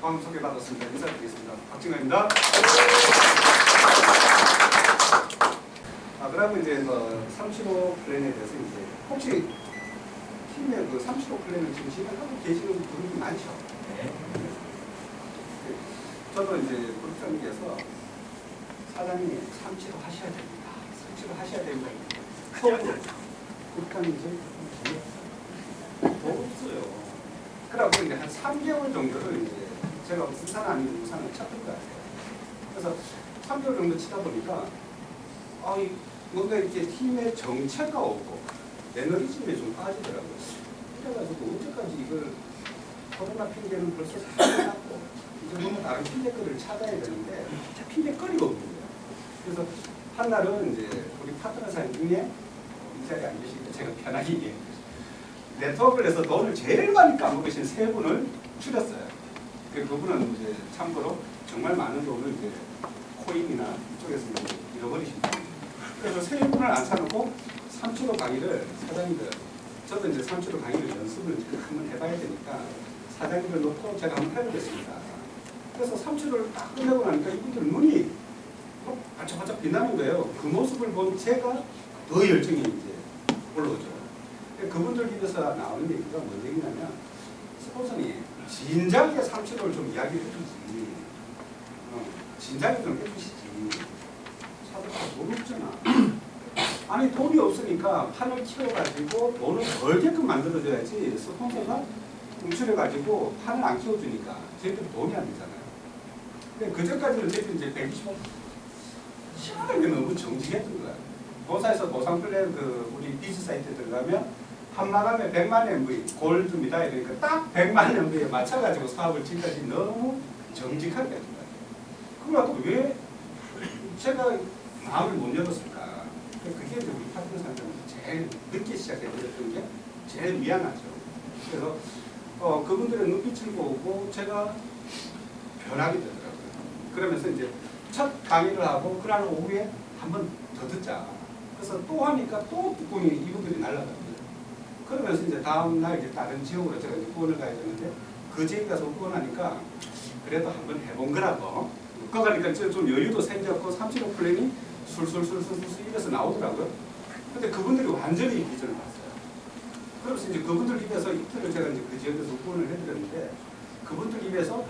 방금 소개받았습니다. 인사드리겠습니다. 박진관입니다. 그러면 이제 375 플랜에 대해서 이제 혹시 팀의 그 375 플랜을 지금 진행하고 계시는 분이 많죠? 네. 저도 이제 그룹장님께서 사장님이 375 하셔야 됩니다. 375 하셔야 됩니다. 서울 그룹장님 저희 더 없어요. 그러고 이제 한 3개월 정도를 이제 제가 부산 아니면 부산을 찾던 것 같아요. 그래서 3개월 정도 치다 보니까 뭔가 이렇게 팀의 정체가 없고 매너리즘에 좀 빠지더라고요. 그래가지고 언제까지 이걸 코로나 핑계는 벌써 다 끝났고 이제 뭔가 다른 핑계거리를 찾아야 되는데 핑계거리가 없는 거예요. 그래서 한날은 이제 우리 파트너 사장 중에 이 자리에 안 계시니까 제가 편하게 얘기해요. 네트워크를 해서 돈을 제일 많이 까먹으신 세 분을 추렸어요. 그분은 이제 참고로 정말 많은 돈을 이제 코인이나 이쪽에서 잃어버리신 분이에요. 그래서 세 분을 앉혀놓고 375 강의를 사장님들, 저도 이제 375 강의를 연습을 한번 해봐야 되니까 사장님들 놓고 제가 한번 해보겠습니다. 그래서 375를 딱 끝내고 나니까 이분들 눈이 반짝반짝 빛나는 거예요. 그 모습을 본 제가 더 열정이 이제 올라오죠. 그분들 입에서 나오는 얘기가 뭔 얘기냐면 스폰서님 진작에 375를 좀 이야기를 해주지, 진작에 좀 해주시지. 사도가 돈 없잖아. 아니 돈이 없으니까 판을 키워가지고 돈을 벌게끔 만들어줘야지. 스폰서가 움츠려가지고 판을 안 키워주니까 저희들이 돈이 안 되잖아요. 근데 그전까지는 저희들이 이제 125 시원하게 너무 정직했던 거야. 본사에서 보상플랜 우리 비즈 사이트에 들어가면 한마감에 100만 MV 골드입니다. 이러니까 딱 100만 MV에 맞춰가지고 사업을 지금까지 너무 정직하게 했던 거예요. 그러고 왜 제가 마음을 못 열었을까? 그게 이제 우리 파트너 사람들한테 제일 늦게 시작했던 게 제일 미안하죠. 그래서 그분들의 눈빛을 보고 제가 변하게 되더라고요. 그러면서 이제 첫 강의를 하고 그날 오후에 한 번 더 듣자. 그래서 또 하니까 또 뚜껑이 이분들이 날라가요. 그러면서 이제 다음날 이제 다른 지역으로 제가 이제 후원을 가야 되는데 그 지역 가서 후원하니까 그래도 한번 해본 거라고. 그러니까 좀 여유도 생겼고 375 플랜이 술술술술술 입에서 나오더라고요. 근데 그분들이 완전히 비전을 봤어요. 그래서 이제 그분들 입에서 이틀을 제가 이제 그 지역에서 후원을 해드렸는데 그분들 입에서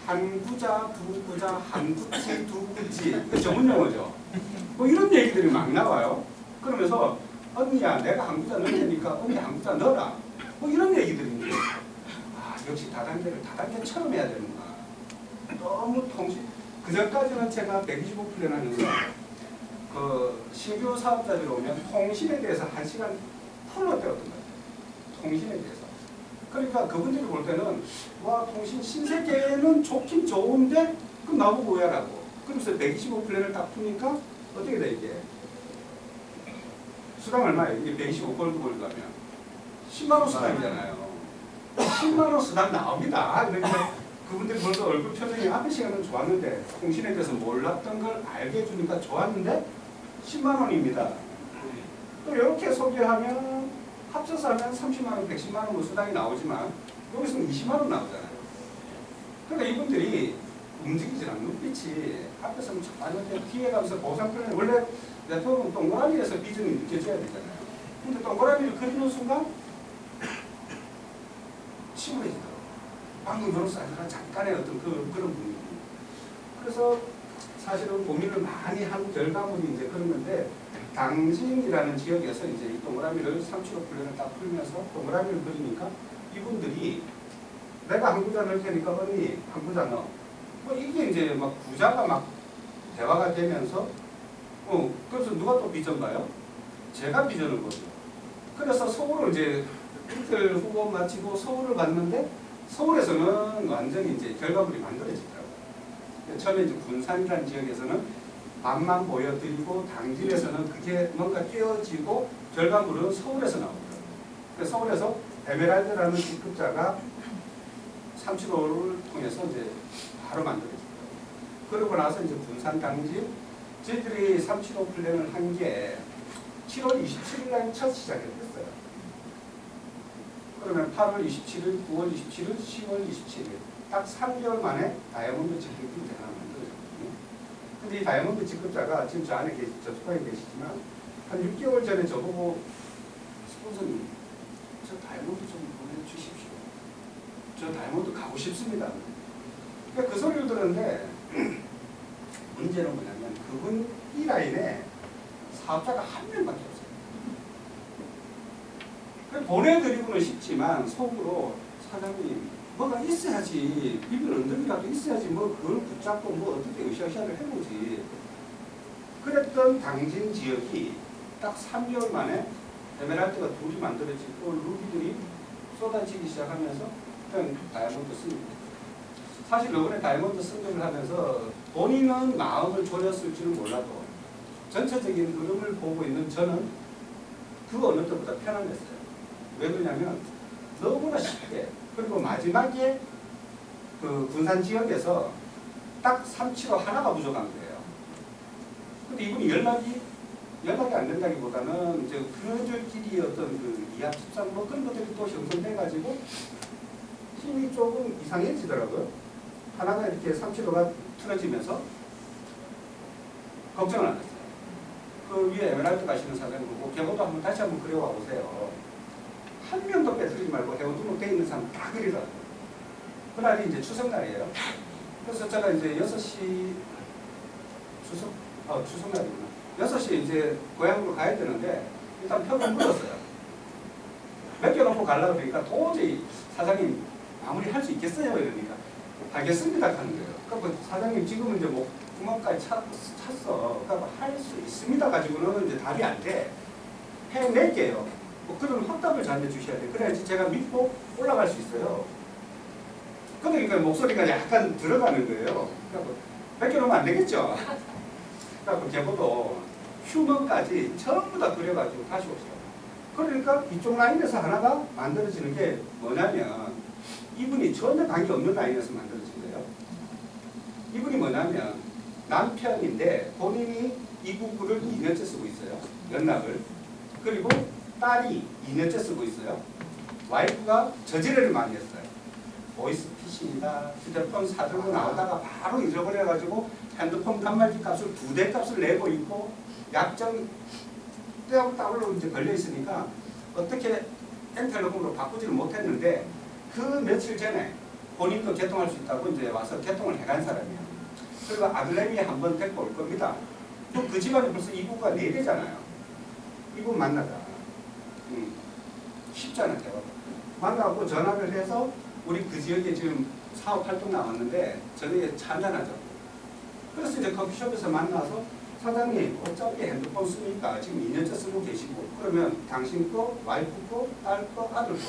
한 구자, 두 구자, 한 구지, 두 구지. 전문 용어죠. 뭐 이런 얘기들이 막 나와요. 그러면서 언니야 내가 한 구자 넣을 테니까 언니 한 구자 넣어라. 뭐 이런 얘기들인데 역시 다단계를 다단계처럼 해야 되는구나. 너무 그전까지는 제가 125 플랜 하면서 신규 사업자들이 오면 통신에 대해서 1시간 풀로 때웠던 거예요. 통신에 대해서. 그러니까 그분들이 볼 때는 와 통신 신세계는 좋긴 좋은데 그럼 나보고 왜 하라고. 그러면서 125 플랜을 딱 푸니까 어떻게 돼 이게. 수당 얼마예요? 이게 125 골드 가면 10만원 수당이잖아요. 10만원 수당 나옵니다. 그러니까 그분들이 벌써 얼굴 표정이 앞에 시간은 좋았는데 통신에 대해서 몰랐던 걸 알게 해주니까 좋았는데 10만원입니다. 또 이렇게 소개하면 합쳐서 하면 30만원, 110만원 수당이 나오지만 여기서는 20만원 나오잖아요. 그러니까 이분들이 움직이질 않는 눈빛이 앞에서는 아닌데 뒤에 가면서 보상플랜 원래 네트워크는 동그라미에서 비전이 느껴져야 되잖아요. 근데 동그라미를 그리는 순간 침울해지더라고요. 방금 변호사 아니라 잠깐의 어떤 그런 분위기. 그래서 사실은 고민을 많이 한 결과물이 이제 그런 건데 당진이라는 지역에서 이제 이 동그라미를 375 플랜을 딱 풀면서 동그라미를 그리니까 이분들이 내가 한 구자 넣을 테니까 언니 한 구자 넣어. 뭐 이게 이제 막 구자가 막 대화가 되면서 그래서 누가 또 비전 봐요? 제가 비전을 보죠. 그래서 서울을 이제 이틀 후보 마치고 서울을 갔는데 서울에서는 완전히 이제 결과물이 만들어지더라고요. 처음에 이제 군산이라는 지역에서는 반만 보여드리고 당진에서는 그게 뭔가 띄어지고 결과물은 서울에서 나오더라고요. 그래서 서울에서 에메랄드라는 직급자가 375를 통해서 이제 바로 만들어지더라고요. 그러고 나서 이제 군산 당진 저희들이 375 플랜을 한 게 7월 27일 날 첫 시작을 했어요. 그러면 8월 27일, 9월 27일, 10월 27일 딱 3개월 만에 다이아몬드 직급이 하나 만들어졌거든요. 근데 이 다이아몬드 직급자가 지금 저 안에 저 속에 계시지만 한 6개월 전에 저보고 스폰서님 저 다이아몬드 좀 보내주십시오. 저 다이아몬드 가고 싶습니다. 그러니까 그 소리를 들었는데 문제는 뭐냐면 그분 이 라인에 사업자가 한 명밖에 없어요. 보내드리고는 싶지만 속으로 사장님 뭐가 있어야지 비밀 언덕이라도 있어야지 뭐 그걸 붙잡고 뭐 어떻게 으쌰으쌰를 해보지. 그랬던 당진 지역이 딱 3개월 만에 에메랄드가 둘이 만들어지고 루비들이 쏟아지기 시작하면서 그냥 다이아몬드 씁니다. 사실 이번에 다이아몬드 승격을 하면서 본인은 마음을 졸였을 줄은 몰라도 전체적인 흐름을 보고 있는 저는 그 어느 때보다 편안했어요. 왜 그러냐면 너무나 쉽게 그리고 마지막에 그 군산 지역에서 딱 375 하나가 부족한 거예요. 근데 이분이 연락이 안 된다기보다는 이제 그들끼리 어떤 그 이합 집산 뭐 그런 것들이 또 형성돼가지고 힘이 조금 이상해지더라고요. 하나가 이렇게 375가 틀어지면서 걱정을 안 했어요. 그 위에 에메랄드 가시는 사장님 보고 개보도 한번 다시 한번 그려와 보세요. 한 명도 빼뜨리지 말고 해운 등록되어 있는 사람 다 그리라고. 그날이 이제 추석날이에요. 그래서 제가 이제 6시 추석날이구나. 6시에 이제 고향으로 가야 되는데 일단 표를 물었어요. 맡겨놓고 가려고 그러니까 도저히 사장님 마무리 할 수 있겠어요? 이러니까 하겠습니다 하는 거예요. 그러니까 사장님 지금은 이제 뭐 구멍까지 찼어. 그러니까 할 수 있습니다 가지고는 이제 답이 안 돼. 해낼게요. 뭐 그런 확답을 저한테 주셔야 돼. 그래야지 제가 믿고 올라갈 수 있어요. 그러니까 목소리가 약간 들어가는 거예요. 그러니까 맡겨놓으면 안 되겠죠. 그러니까 개보도 휴먼까지 전부 다 그려가지고 다시 오세요. 그러니까 이쪽 라인에서 하나가 만들어지는 게 뭐냐면 이분이 전혀 관계없는 라인에서 만들어진 거예요. 이분이 뭐냐면 남편인데 본인이 이 부부를 2년째 쓰고 있어요. 연락을. 그리고 딸이 2년째 쓰고 있어요. 와이프가 저지레를 많이 했어요. 보이스피싱이다. 휴대폰 사들고 나오다가 바로 잊어버려가지고 핸드폰 단말기 값을 2대 값을 내고 있고 약정 때하고 따로 이제 걸려 있으니까 어떻게 엔텔레콤으로 바꾸지를 못했는데 그 며칠 전에 본인도 개통할 수 있다고 이제 와서 개통을 해간 사람이에요. 그리고 아들내미 한번 데리고 올 겁니다. 그 집안에 벌써 이부가 4개잖아요. 이부 만나자. 쉽잖아, 대화가. 만나고 전화를 해서 우리 그 지역에 지금 사업 활동 나왔는데 저녁에 참여하자고. 그래서 이제 커피숍에서 만나서 사장님 어차피 핸드폰 쓰니까 지금 2년째 쓰고 계시고 그러면 당신 거, 와이프 거, 딸 거, 아들 거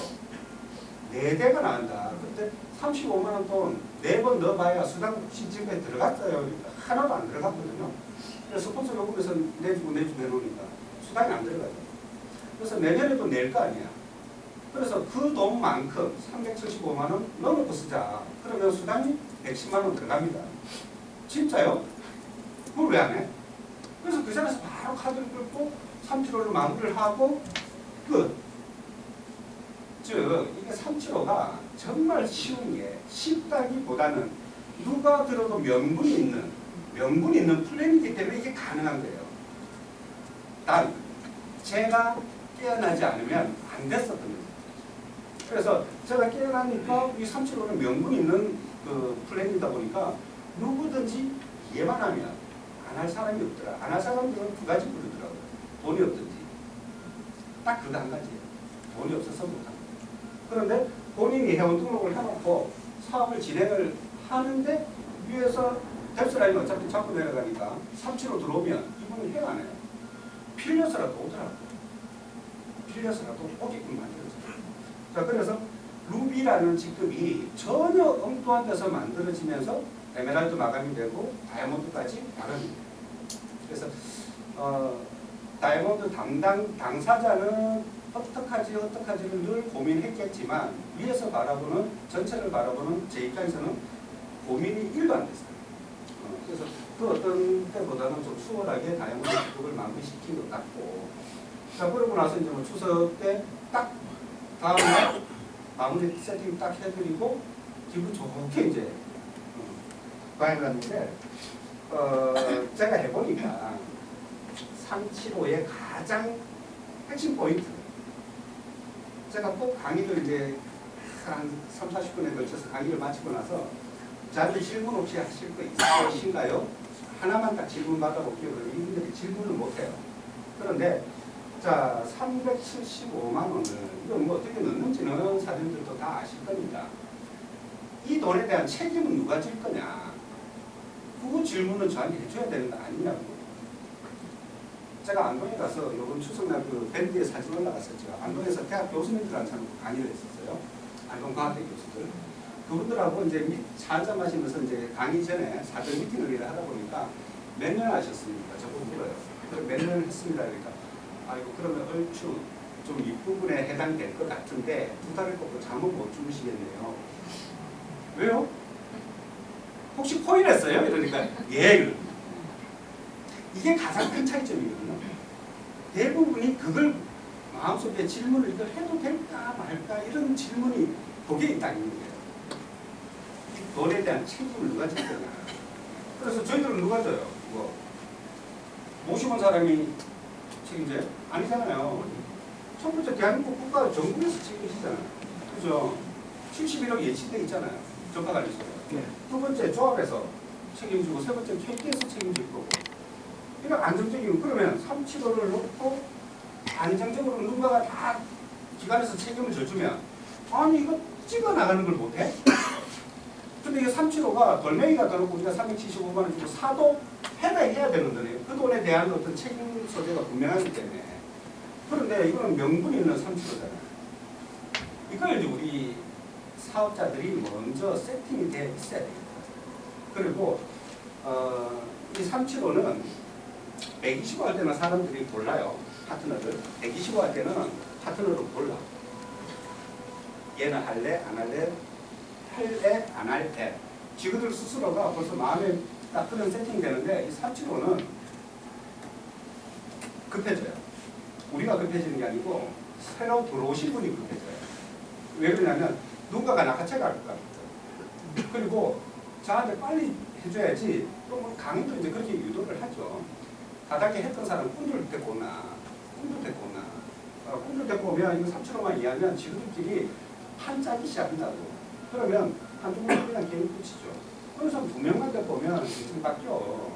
4대가 나온다. 그때 35만 원 돈 4번 넣어봐야 수당 시집에 들어갔어요. 그러니까 하나도 안 들어갔거든요. 그래서 스폰서 요금에서 내주고 해놓으니까 수당이 안 들어가죠. 그래서 내년에도 낼 거 아니야. 그래서 그 돈만큼 375만 원 넣어놓고 쓰자. 그러면 수당이 110만 원 들어갑니다. 진짜요? 그걸 왜 안 해? 그래서 그 자리에서 바로 카드를 긁고 375로 마무리를 하고 끝. 즉 이게 375가 정말 쉬운 게 쉽다기보다는 누가 들어도 명분이 있는 플랜이기 때문에 이게 가능한 거예요. 단 제가 깨어나지 않으면 안 됐었던 거예요. 그래서 제가 깨어나니까 이 375는 명분이 있는 그 플랜이다 보니까 누구든지 이해만 하면 안 할 사람이 없더라. 안 할 사람들은 2가지 부르더라고요. 돈이 없든지. 딱 그거 한 가지예요. 돈이 없어서 못합니다. 그런데 본인이 회원 등록을 해놓고 사업을 진행을 하는데 위에서 뎁스라인 어차피 잡고 내려가니까 375 들어오면 이분은 해가 안 해요. 필려서라도 오더라고요. 필려서라도 오게끔 만들어져요. 자, 그래서 루비라는 직급이 전혀 엉뚱한 데서 만들어지면서 에메랄드 마감이 되고 다이아몬드까지 마감이 돼요. 그래서 다이아몬드 당사자는 어떡하지를 늘 고민했겠지만 위에서 바라보는 전체를 바라보는 제 입장에서는 고민이 1도 안 됐어요. 그래서 그 어떤 때보다는 좀 수월하게 다이아몬드 직급을 마무리시킨 것 같고 자 그러고 나서 이제 뭐 추석 때 딱 다음날 마무리 세팅 딱 해드리고 기분 좋게 이제 과외 갔는데 제가 해보니까 375의 가장 핵심 포인트 제가 꼭 강의를 이제 한 3, 40분에 걸쳐서 강의를 마치고 나서 저한테 질문 없이 하실 거 있으신가요? 하나만 딱 질문 받아볼게요. 그러면 이분들이 질문을 못해요. 그런데 자 375만 원을 이거 뭐 어떻게 넣는지는 사람들도 다 아실 겁니다. 이 돈에 대한 책임은 누가 질 거냐? 그 질문은 저한테 해줘야 되는 거 아니냐고. 제가 안동에 가서 이번 추석날 그 밴드에 사진 올라갔었죠. 안동에서 대학 교수님들한테 강의를 했었어요. 안동과학대 교수들. 그분들하고 이제 차 한잔 마시면서 이제 강의 전에 사전 미팅을 하다 보니까 몇 년 하셨습니까? 저보고 물어요. 몇 년 했습니다. 그러니까 아이고 그러면 얼추 좀 윗부분에 해당될 것 같은데 2달을 꺾고 잠은 못 주무시겠네요. 왜요? 혹시 코인했어요? 이러니까 예. 이게 가장 큰 차이점이거든요. 대부분이 그걸 마음속에 질문을 이걸 해도 될까 말까 이런 질문이 거기에 있다는 거예요. 이 돈에 대한 책임을 누가 질 거냐. 그래서 저희들은 누가 져요? 뭐 모시는 사람이 책임져요? 아니잖아요. 첫 번째 대한민국 국가 정부에서 책임지잖아요. 그죠? 71억 예치돼 있잖아요. 전파관리소가. 네. 두 번째 조합에서 책임지고 세 번째 KT에서 책임질 거고. 이런 안정적인 그러면 375를 놓고 안정적으로 누군가가 다 기관에서 책임을 져주면 아니 이거 찍어 나가는 걸 못해? 근데 이게 375가 돌멩이가 들어오고 우리가 375만 원 주고 사도 해야 되는 거네요. 그 돈에 대한 어떤 책임 소재가 분명하기 때문에. 그런데 이거는 명분이 있는 375잖아요. 이걸 이제 우리 사업자들이 먼저 세팅이 돼 있어야 됩니다. 그리고 이 375는 125 할 때는 사람들이 몰라요. 파트너들. 125 할 때는 파트너를 몰라. 얘는 할래? 안 할래? 할래? 안 할래? 지그들 스스로가 벌써 마음에 딱 그런 세팅이 되는데 이 375는 급해져요. 우리가 급해지는 게 아니고 새로 들어오신 분이 급해져요. 왜 그러냐면 누군가가 낚아채가 할 것 같아요. 그리고 저한테 빨리 해줘야지 또 강의도 이제 그렇게 유도를 하죠. 다닥게 했던 사람 꿈들 데리고 오나 꿈들 데리고 오나 꿈들 데리고 오면 이거 3,000원만 이해하면 지금들끼리 판 짜기 시작한다고. 그러면 한두 번 그냥 게임 끝이죠. 그런 사람 2명만 데리고 오면 인생이 바뀌어.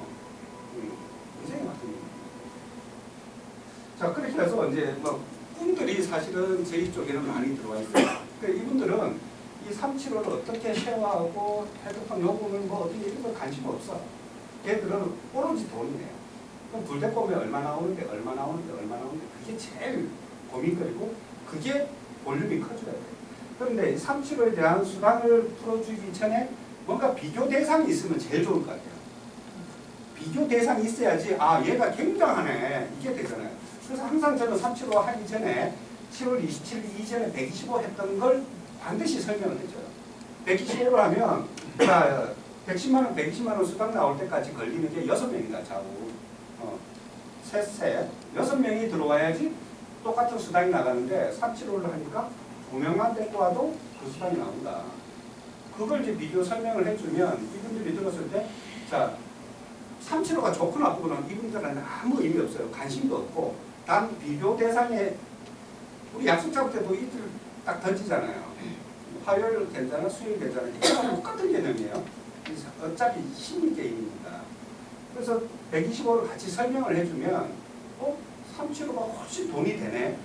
인생이 바뀝니다. 자 그렇게 해서 이제 뭐 꿈들이 사실은 저희 쪽에는 많이 들어와 있어요. 그러니까 이분들은 이 375를 어떻게 쉐어하고 핸드폰 요금을 뭐 어떻게 이런 거 관심 없어. 걔들은 오로지 돈이네요. 그럼 불 데리고 오면 얼마 나오는데 얼마 나오는데 얼마 나오는데 그게 제일 고민거리고 그게 볼륨이 커져야 돼요. 그런데 375에 대한 수단을 풀어주기 전에 뭔가 비교 대상이 있으면 제일 좋을 것 같아요. 비교 대상이 있어야지 아 얘가 굉장하네 이게 되잖아요. 그래서 항상 저는 375 하기 전에 7월 27일 이전에 125 했던 걸 반드시 설명을 해줘요. 125를 하면 자 110만원, 120만원 수당 나올 때까지 걸리는 게 6명이다 좌우. 셋 6명이 들어와야지 똑같은 수당이 나가는데 375를 하니까 2명만 데리고 와도 그 수당이 나온다. 그걸 이제 비교 설명을 해주면 이분들이 들었을 때 자 375가 좋고 나쁘고는 이분들한테 아무 의미 없어요. 관심도 없고 단 비교 대상에 우리 약속 잡을 때도 이틀 딱 던지잖아요. 화요일 괜찮아, 수요일 괜찮아. 이거랑 똑같은 개념이에요. 어차피 심리 게임입니다. 그래서 125를 같이 설명을 해주면 375가 훨씬 돈이 되네.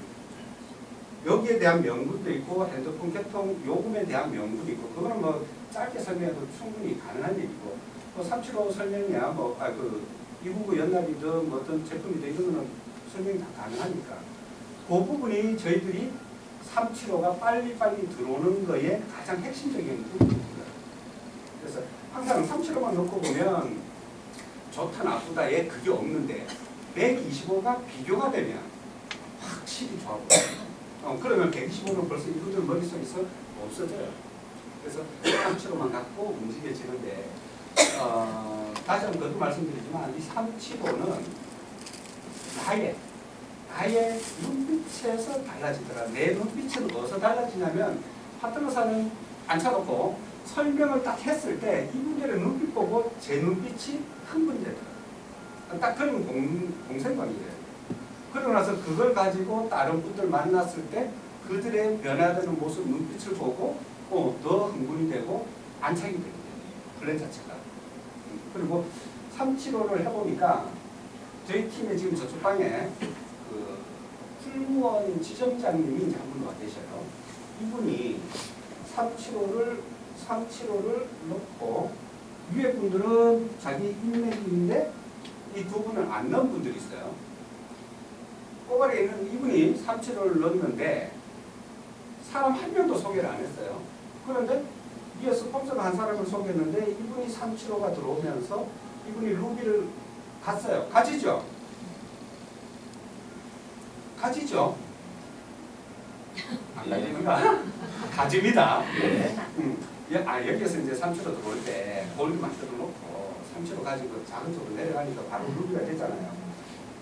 여기에 대한 명분도 있고 핸드폰 개통 요금에 대한 명분이 있고 그거는 뭐 짧게 설명해도 충분히 가능한 얘기고 또 375 설명이야 이구구 연납이든 뭐 어떤 제품이든 이런 거는 설명이 다 가능하니까 그 부분이 저희들이 375가 빨리빨리 들어오는 거에 가장 핵심적인 부분입니다. 그래서 항상 375만 놓고 보면 좋다 나쁘다에 그게 없는데 125가 비교가 되면 확실히 좋아 보여요. 그러면 125는 벌써 이분들 머릿속에서 없어져요. 그래서 375만 갖고 움직여지는데 다시 한번 거듭 말씀드리지만 이 375는 나의 눈빛에서 달라지더라. 내 눈빛은 어디서 달라지냐면 파트너사는 앉혀놓고 설명을 딱 했을 때 이분들의 눈빛 보고 제 눈빛이 흥분되더라고요. 딱 그런 공생관이에요. 그러고 나서 그걸 가지고 다른 분들 만났을 때 그들의 변화되는 모습, 눈빛을 보고 더 흥분이 되고 안착이 되는 거예요. 플랜 자체가. 그리고 375를 해보니까 저희 팀에 지금 저쪽 방에 그 풀무원 지점장님이 이제 한 분 와 계셔요. 이분이 375를 넣고 위에 분들은 자기 인맥인데 이 두 분을 안 넣은 분들이 있어요. 꼬발에 있는 이분이 375를 넣었는데 사람 한 명도 소개를 안 했어요. 그런데 위에 스폰서가 한 사람을 소개했는데 이분이 375가 들어오면서 이분이 루비를 갔어요. 가지죠? 가지죠? 안 가지는가? 가집니다. 여기에서 이제 375 들어올 때 볼을 만들어 놓고 375 가지고 작은 쪽으로 내려가니까 바로 루비가 되잖아요.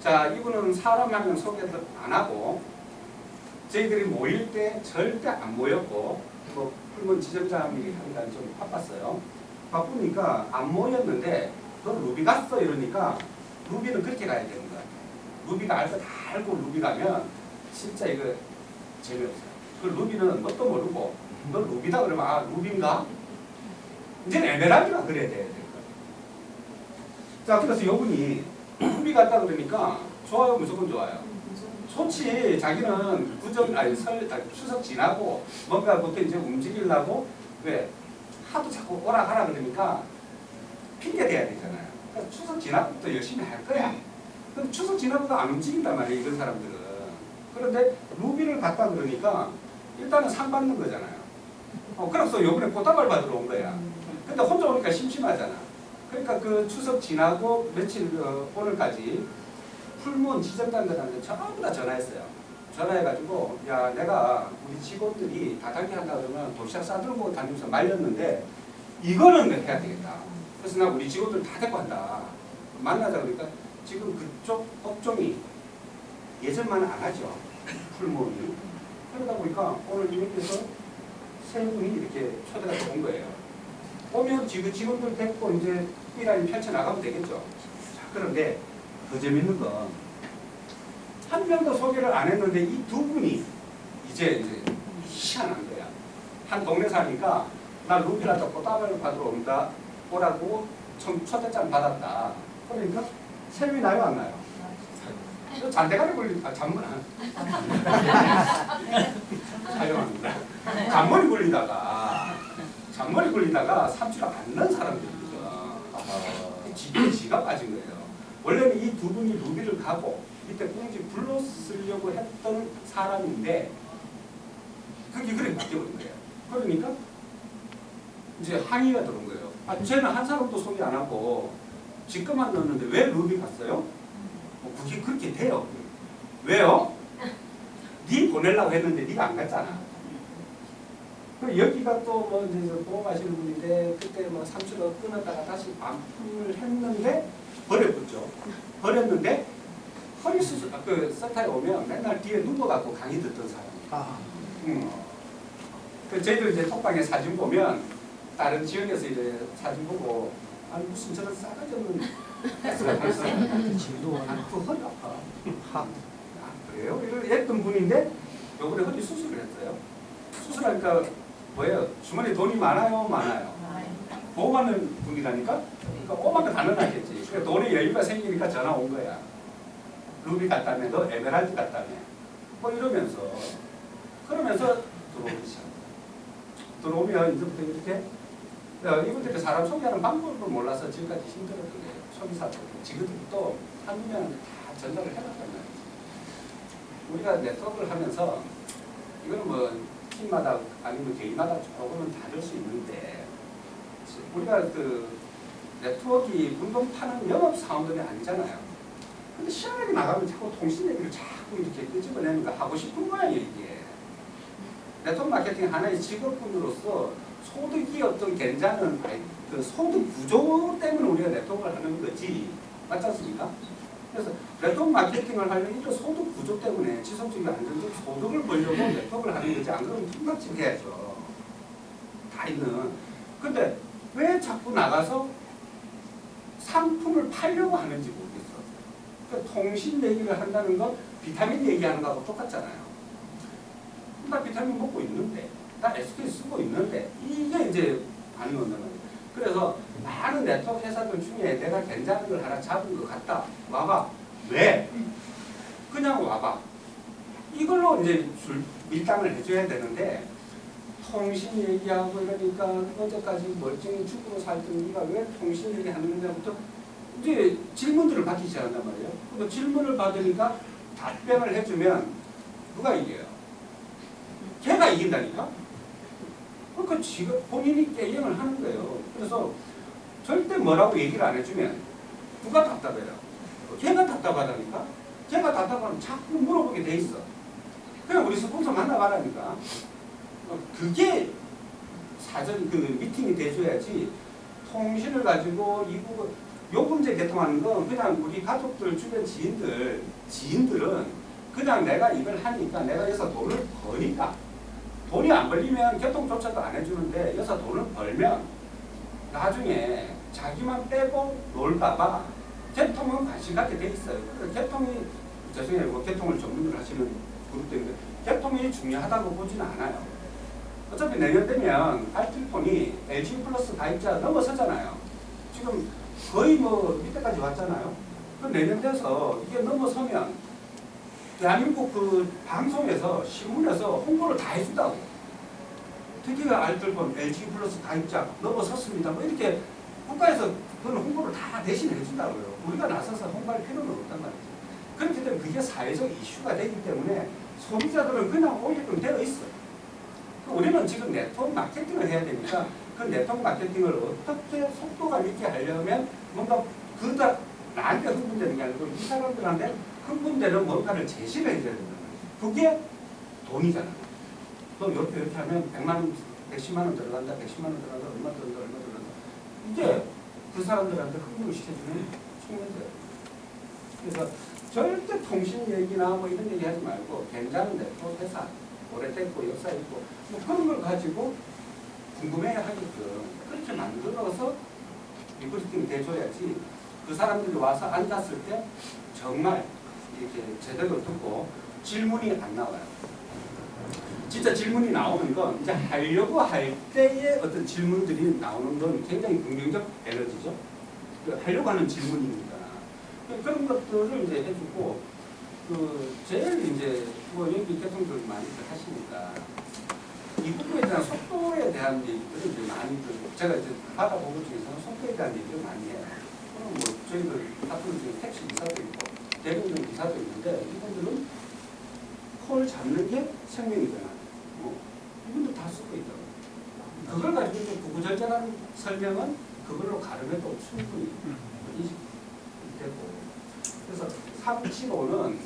자, 이분은 사람 한 명 소개도 안 하고 저희들이 모일 때 절대 안 모였고 뭐 풀문 지점장이 하니까 좀 바빴어요. 바쁘니까 안 모였는데 너 루비 갔어 이러니까 루비는 그렇게 가야 되는 것 같아요. 루비가 알 거 다 알고 루비 가면 진짜 이거 재미없어요. 그 루비는 뭣도 모르고 너 루비다 그러면 아 루비인가? 이제는 에메랄드가 그래야 돼야 될 거예요. 자, 그래서 이분이 루비 갔다 그러니까 좋아요, 무조건 좋아요. 좋지. 자기는 추석 지나고 뭔가 부터 이제 움직이려고 왜 하도 자꾸 오라 가라 그러니까 핑계 대야 되잖아요. 그러니까 추석 지나고부터 열심히 할 거야. 근데 추석 지나고도 안 움직인단 말이에요, 이런 사람들은. 그런데 루비를 갔다 그러니까 일단은 상 받는 거잖아요. 그래서 요번에 꽃다발 받으러 온 거야. 근데 혼자 오니까 심심하잖아. 그러니까 그 추석 지나고 며칠 오늘까지 풀무원 지점장들한테 전부 다 전화했어요. 전화해가지고 야 내가 우리 직원들이 다단계 한다 그러면 도시락 싸들고 다니면서 말렸는데 이거는 해야 되겠다. 그래서 나 우리 직원들 다 데리고 한다. 만나자 그러니까 지금 그쪽 업종이 예전만은 안 하죠. 풀무원이. 그러다 보니까 오늘 이렇게해서 세 분이 이렇게 초대가 온 거예요. 오면 지금 직원들 데리고 이제 B라인 펼쳐나가면 되겠죠. 자, 그런데 더 재밌는 건 한 명도 소개를 안 했는데 이 두 분이 이제 희한한 거야. 한 동네 사니까 나 루비라도 꽃다발을 받으러 온다 오라고 초대장 받았다. 그러니까 세미 나요 안 나요? 잔대가리 걸리 잔머리 사용합니다. 잔머리 걸리다가 3주가 안 난 사람들이거든. 지가 빠진 거예요. 원래는 이 두 분이 루비를 가고 밑에 꽁지 불러 쓰려고 했던 사람인데 그게 그렇게 바뀌어버린 거예요. 그러니까 이제 항의가 들어온 거예요. 아, 쟤는 한 사람도 소개 안 하고 지금만 넣었는데 왜 루비 갔어요? 그게 그렇게 돼요. 왜요? 네 보내려고 했는데 네가 안 갔잖아. 여기가 또 뭐 이제 보험하시는 분인데 그때 뭐 3주로 끊었다가 다시 반품을 했는데 버렸죠. 버렸는데 허리 수술 그 센터에 오면 맨날 뒤에 누워갖고 강의 듣던 사람. 그 저희들 이제 톡방에 사진 보면 다른 지역에서 이제 사진 보고 아니 무슨 저런 싸가지 없는 그 허리 아파. 그래요? 이랬던 분인데 요번에 허리 수술을 했어요. 수술하니까 뭐예요? 주머니에 돈이 많아요? 보험하는 분이라니까? 그러니까 오만 거 다 넣어놨겠지. 그러니까 돈에 여유가 생기니까 전화 온 거야. 루비 갔다며, 너 에메랄드 갔다며. 뭐 이러면서. 그러면서 들어오기 시작. 들어오면 이제부터 이렇게 이분들이 사람 소개하는 방법을 몰라서 지금까지 힘들었던 거예요. 소비사들. 지금부터 한두 명한테 다 전달을 해놨단 말이지. 우리가 네트워크를 하면서 이거는 뭐 팀마다 아니면 개인마다 조금은 다를 수 있는데 우리가 그 네트워크 운동 파는 영업 사원들이 아니잖아요. 근데 시원하게 나가면 자꾸 통신 얘기를 자꾸 이렇게 끄집어내는 거 하고 싶은 거예요 이게. 네트워크 마케팅 하나의 직업군으로서 소득이 어떤 괜찮은 그 소득 구조 때문에 우리가 네트워크를 하는 거지. 맞지 않습니까? 그래서 네트워크 마케팅을 하려면 이런 소득 구조 때문에 지속적인 안정적 소득을 벌려고 네트워크를 하는 거지. 안 그러면 뒷받침 해야죠. 다 있는. 근데 왜 자꾸 나가서 상품을 팔려고 하는지 모르겠어. 그러니까 통신 얘기를 한다는 건 비타민 얘기하는 거하고 똑같잖아요. 나 비타민 먹고 있는데, 나 SK 쓰고 있는데, 이게 이제 반응이 온단 말이에요. 그래서 많은 네트워크 회사들 중에 내가 괜찮은 걸 하나 잡은 것 같다. 와봐. 왜? 그냥 와봐. 이걸로 이제 밀당을 해줘야 되는데, 통신 얘기하고 이러니까 어제까지 멀쩡히 죽으로 살던 네가 왜 통신 얘기하느냐부터 이제 질문들을 받기 시작한단 말이에요. 그 질문을 받으니까 답변을 해주면 누가 이겨요? 걔가 이긴다니까? 그러니까 지금 본인이 게임을 하는 거예요. 그래서 절대 뭐라고 얘기를 안 해주면 누가 답답해요? 걔가 답답하다니까? 걔가 답답하면 자꾸 물어보게 돼 있어. 그냥 우리 스폰서 만나봐라니까. 그게 사전 그 미팅이 돼줘야지 통신을 가지고 이 부분 요금제 개통하는 건 그냥 우리 가족들 주변 지인들은 그냥 내가 이걸 하니까 내가 여기서 돈을 버니까 돈이 안 벌리면 개통조차도 안 해주는데 여기서 돈을 벌면 나중에 자기만 빼고 놀까봐 개통은 관심 갖게 돼 있어요. 개통이 죄송해요. 뭐 개통을 전문으로 하시는 그룹도 있는데 개통이 중요하다고 보지는 않아요. 어차피 내년 되면 알뜰폰이 LG 플러스 가입자 넘어서잖아요. 지금 거의 뭐 밑에까지 왔잖아요. 그럼 내년 돼서 이게 넘어서면 대한민국 그 방송에서 신문에서 홍보를 다 해준다고. 특히가 알뜰폰 LG 플러스 가입자 넘어섰습니다. 뭐 이렇게 국가에서 그런 홍보를 다 대신 해준다고요. 우리가 나서서 홍보할 필요는 없단 말이죠. 그렇기 때문에 그게 사회적 이슈가 되기 때문에 소비자들은 그냥 오게끔 되어 있어요. 우리는 지금 네트워크 마케팅을 해야 되니까 그 네트워크 마케팅을 어떻게 속도가 있게 하려면 뭔가 그다 나한테 흥분되는 게 아니고 이 사람들한테 흥분되는 뭔가를 제시를 해줘야 된다. 그게 돈이잖아. 너 이렇게 하면 100만 원, 110만 원 들어간다, 110만 원 들어간다, 얼마 들어간다, 얼마 들어간다. 이게 그 사람들한테 흥분을 시켜주는 측면이에요. 그래서 절대 통신 얘기나 뭐 이런 얘기 하지 말고 괜찮은 네트워크 회사 오래됐고 역사 있고 뭐 그런 걸 가지고 궁금해 하게끔 그렇게 만들어서 리포스팅이 돼줘야지 그 사람들이 와서 앉았을 때 정말 이렇게 제대로 듣고 질문이 안 나와요. 진짜 질문이 나오는 건 이제 하려고 할 때의 어떤 질문들이 나오는 건 굉장히 긍정적 에너지죠. 하려고 하는 질문이니까 그런 것들을 이제 해주고 그 제일 이제 뭐 여기 개통들 많이들 하시니까 이 부분에 대한 속도에 대한 얘기들을 이제 많이들 제가 이제 받아보고 중에서는 속도에 대한 얘기를 많이 해요. 그럼 뭐 저희들 파트너 중에 택시 기사도 있고 대중적 기사도 있는데 이분들은 콜 잡는 게 생명이잖아요. 뭐 이분들 다 쓰고 있다고. 그걸 가지고 좀 구구절절한 설명은 그걸로 가름해도 충분히 인식되고. 그래서 375는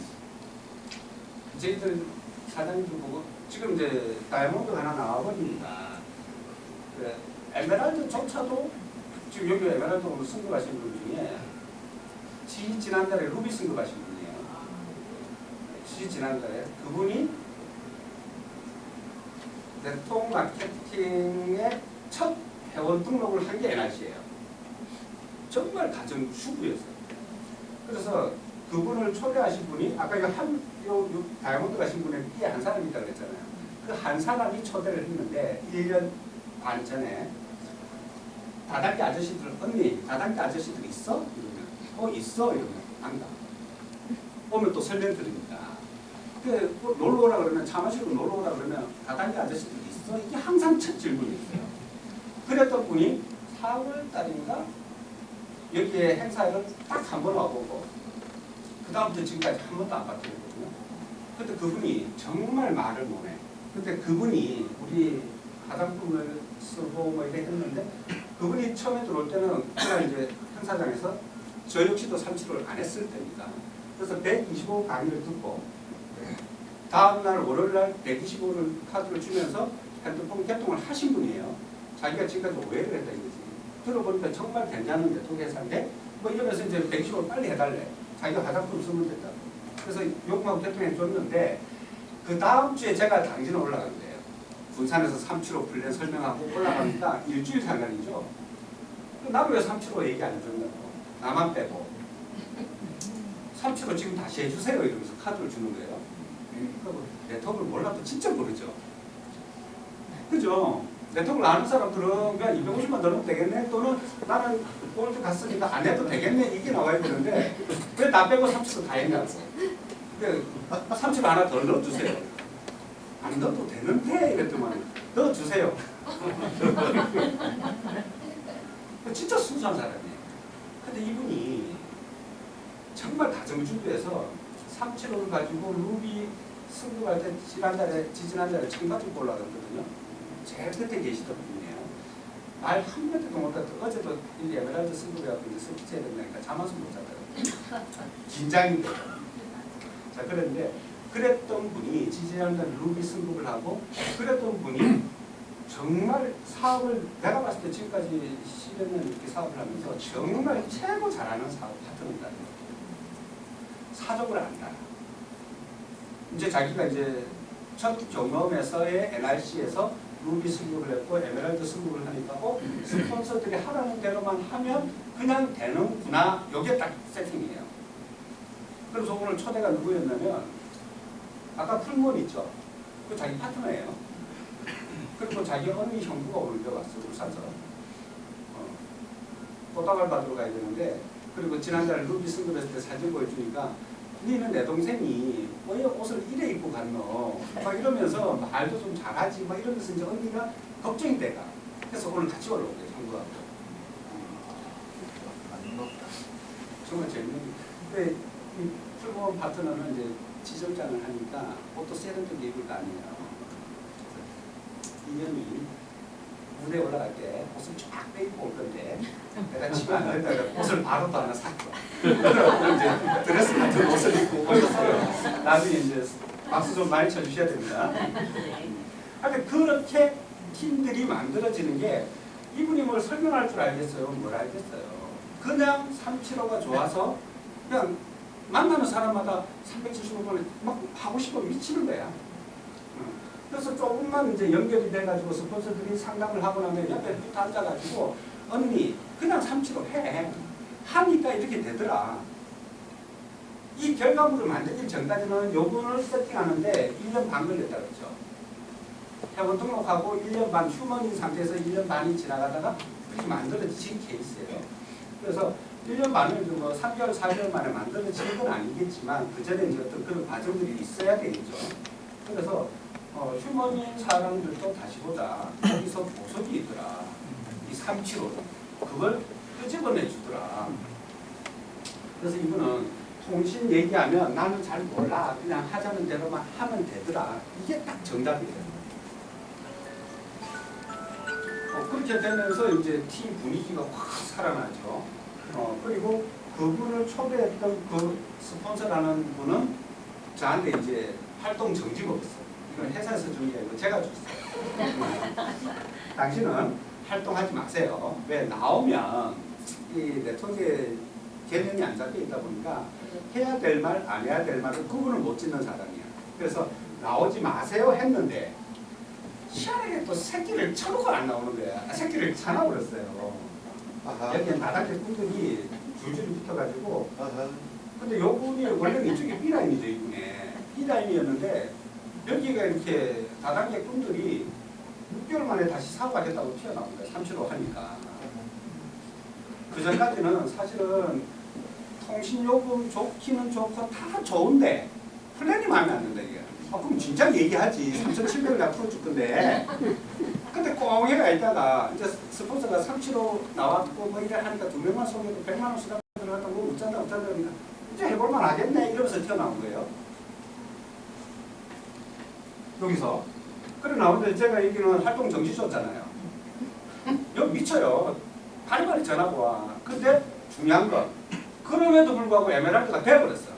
저희들 사장님들 보고 지금 이제 다이아몬드가 하나 나와버리니까 그래, 에메랄드조차도 지금 여기 에메랄드 승급하신 분 중에 지난달에 루비 승급하신 분이에요. 지난달에 그분이 네트워크 마케팅의 첫 회원 등록을 한 게 NRC예요. 정말 가정 주부였어요. 그래서 그분을 초대하신 분이 아까 이거 다이아몬드 가신 분에 이 한 사람이 있다고 했잖아요. 그 한 사람이 초대를 했는데 1년 반 전에 다단계 아저씨들 언니 다단계 아저씨들 있어? 이러면 있어? 이러면 안다. 오면 또 설명 드립니다. 그 놀러 오라 그러면 차 마시고 놀러 오라 그러면 다단계 아저씨들 있어? 이게 항상 첫 질문이었어요. 그랬던 분이 4월 달인가 여기에 행사를 딱 한 번 와보고 그 다음부터 지금까지 한 번도 안 바뀌었거든요. 그때 그분이 정말 말을 못해. 그때 그분이 우리 화장품을 쓰고 뭐 이렇게 했는데 그분이 처음에 들어올 때는 제가 이제 행사장에서 저 역시도 375를 안 했을 때입니다. 그래서 125 강의를 듣고 다음날 월요일날 125를 카드를 주면서 핸드폰 개통을 하신 분이에요. 자기가 지금까지 오해를 했다 이거지. 들어보니까 정말 괜찮은 네트워크 회사인데 뭐 이러면서 이제 125를 빨리 해달래. 자기가 화장품 쓰면 된다. 그래서 요금하고 개통해 줬는데 그 다음 주에 제가 당진에 올라간대요. 군산에서 375 플랜 설명하고 올라가니까 일주일 상관이죠. 나는 왜 375 얘기 안 해줬냐고. 나만 빼고. 375 지금 다시 해주세요 이러면서 카드를 주는 거예요. 그리고 네트워크를 몰라도 진짜 모르죠. 그죠? 네트워크를 아는 사람들은 그냥 250만 넣으면 되겠네, 또는 나는 골드 갔으니까 안 해도 되겠네, 이게 나와야 되는데 왜 나 빼고 375 다 했냐고. 근데 375 하나 더 넣어주세요. 안 넣어도 되는데 이랬더만 넣어주세요. 진짜 순수한 사람이에요. 근데 이분이 정말 다정주부에서 375를 가지고 루비 승부할 때 지지난달에 처음 가지고 올라갔거든요. 제일 끝에 계시던 분이에요. 말 한마디도 못하고 어제도 에메랄드 승부해갖고 이제 스피치해야 된다니까 잠 한숨 못 잤어요. 긴장이 돼요. 자, 그런데 그랬던 분이 지지난달 루비 승부를 하고 그랬던 분이 정말 사업을 내가 봤을 때 지금까지 10여 년 이렇게 사업을 하면서 정말 최고 잘하는 사업 파트너다. 사족을 안다. 이제 자기가 이제 첫 경험에서의 NRC에서 루비 승부를 했고 에메랄드 승부를 하니까 스폰서들이 하라는 대로만 하면 그냥 되는구나. 이게 딱 세팅이에요. 그래서 오늘 초대가 누구였냐면 아까 풀몬 있죠? 그 자기 파트너예요. 그리고 자기 언니 형부가 오늘 왔어, 울산서. 꽃다발 받으러 가야 되는데, 그리고 지난달 루비 승부를 했을 때 사진 보여주니까 니는 내 동생이 왜 옷을 이래 입고 갔노? 막 이러면서 말도 좀 잘하지 막 이러면서 이제 언니가 걱정이 돼가. 그래서 오늘 같이 올라오게 형부하고. 정말 재밌는. 근데 이 풀몬 파트너는 이제 지점장을 하니까 옷도 세련되게 입을 거 아니에요. 인연이 무대에 올라갈 때 옷을 쫙 빼입고 올 건데 내가 치면 안 된다고 옷을 바로 또 하나 샀고 그래서 이제 드레스 같은 옷을 입고 오셨어요. 나중에 이제 박수 좀 많이 쳐주셔야 됩니다. 하여튼 그렇게 팀들이 만들어지는 게 이분이 뭘 설명할 줄 알겠어요? 뭘 알겠어요? 그냥 375가 좋아서 그냥 만나는 사람마다 375번을 막 하고 싶어 미치는 거야. 그래서 조금만 이제 연결이 돼가지고 스폰서들이 상담을 하고 나면 옆에 붙어 앉아가지고 언니 그냥 375 해. 하니까 이렇게 되더라. 이 결과물을 만들기 전까지는 요분을 세팅하는데 1년 반 걸렸다 그랬죠. 회원 등록하고 1년 반 휴먼인 상태에서 1년 반이 지나가다가 그렇게 만들어진 케이스예요. 그래서 1년 반을 뭐 3개월, 4개월 만에 만들어지는 건 아니겠지만 그 전에 이제 어떤 그런 과정들이 있어야 되겠죠. 그래서 휴먼인 사람들도 다시 보자. 여기서 보석이 있더라. 이 375. 그걸 끄집어내 주더라. 그래서 이분은 통신 얘기하면 나는 잘 몰라. 그냥 하자는 대로만 하면 되더라. 이게 딱 정답이에요. 그렇게 되면서 이제 팀 분위기가 확 살아나죠. 그리고 그분을 초대했던 그 스폰서라는 분은 저한테 이제 활동 정지 먹었어요. 이건 회사에서 준 게 아니고 제가 줬어요. 당신은 활동하지 마세요. 왜 나오면 이 네트워크에 개념이 안 잡혀 있다 보니까 해야 될 말, 안 해야 될 말을 구분을 못 짓는 사람이야. 그래서 나오지 마세요 했는데 희한하게 또 새끼를 쳐놓고 안 나오는 거야. 새끼를 쳐놔버렸어요. 여기에 나달의 꿈들이 줄줄이 붙어가지고 근데 요분이 원래는 이쪽에 B라인이죠. 이분에 B라인이었는데 여기가 이렇게 다단계 꿈들이 6개월 만에 다시 사고하겠다고 튀어나온 거예요. 375 하니까. 그 전까지는 사실은 통신요금 좋기는 좋고 다 좋은데 플랜이 마음에 안 든다 이게. 그럼 진짜 얘기하지. 3,700을 다 풀어줄 건데. 근데 꽁해가 있다가 이제 스폰서가 375 나왔고 뭐 이래 하니까 2명만 소개도 100만 원 수당 들어갔다 뭐 어쩐다 그러니까 이제 해볼만 하겠네 이러면서 튀어나온 거예요. 여기서. 그래 나오는데 제가 여기는 활동 정지 줬잖아요. 여기 미쳐요. 바리바리 전화가 와. 근데 중요한 건 그럼에도 불구하고 에메랄드가 돼버렸어.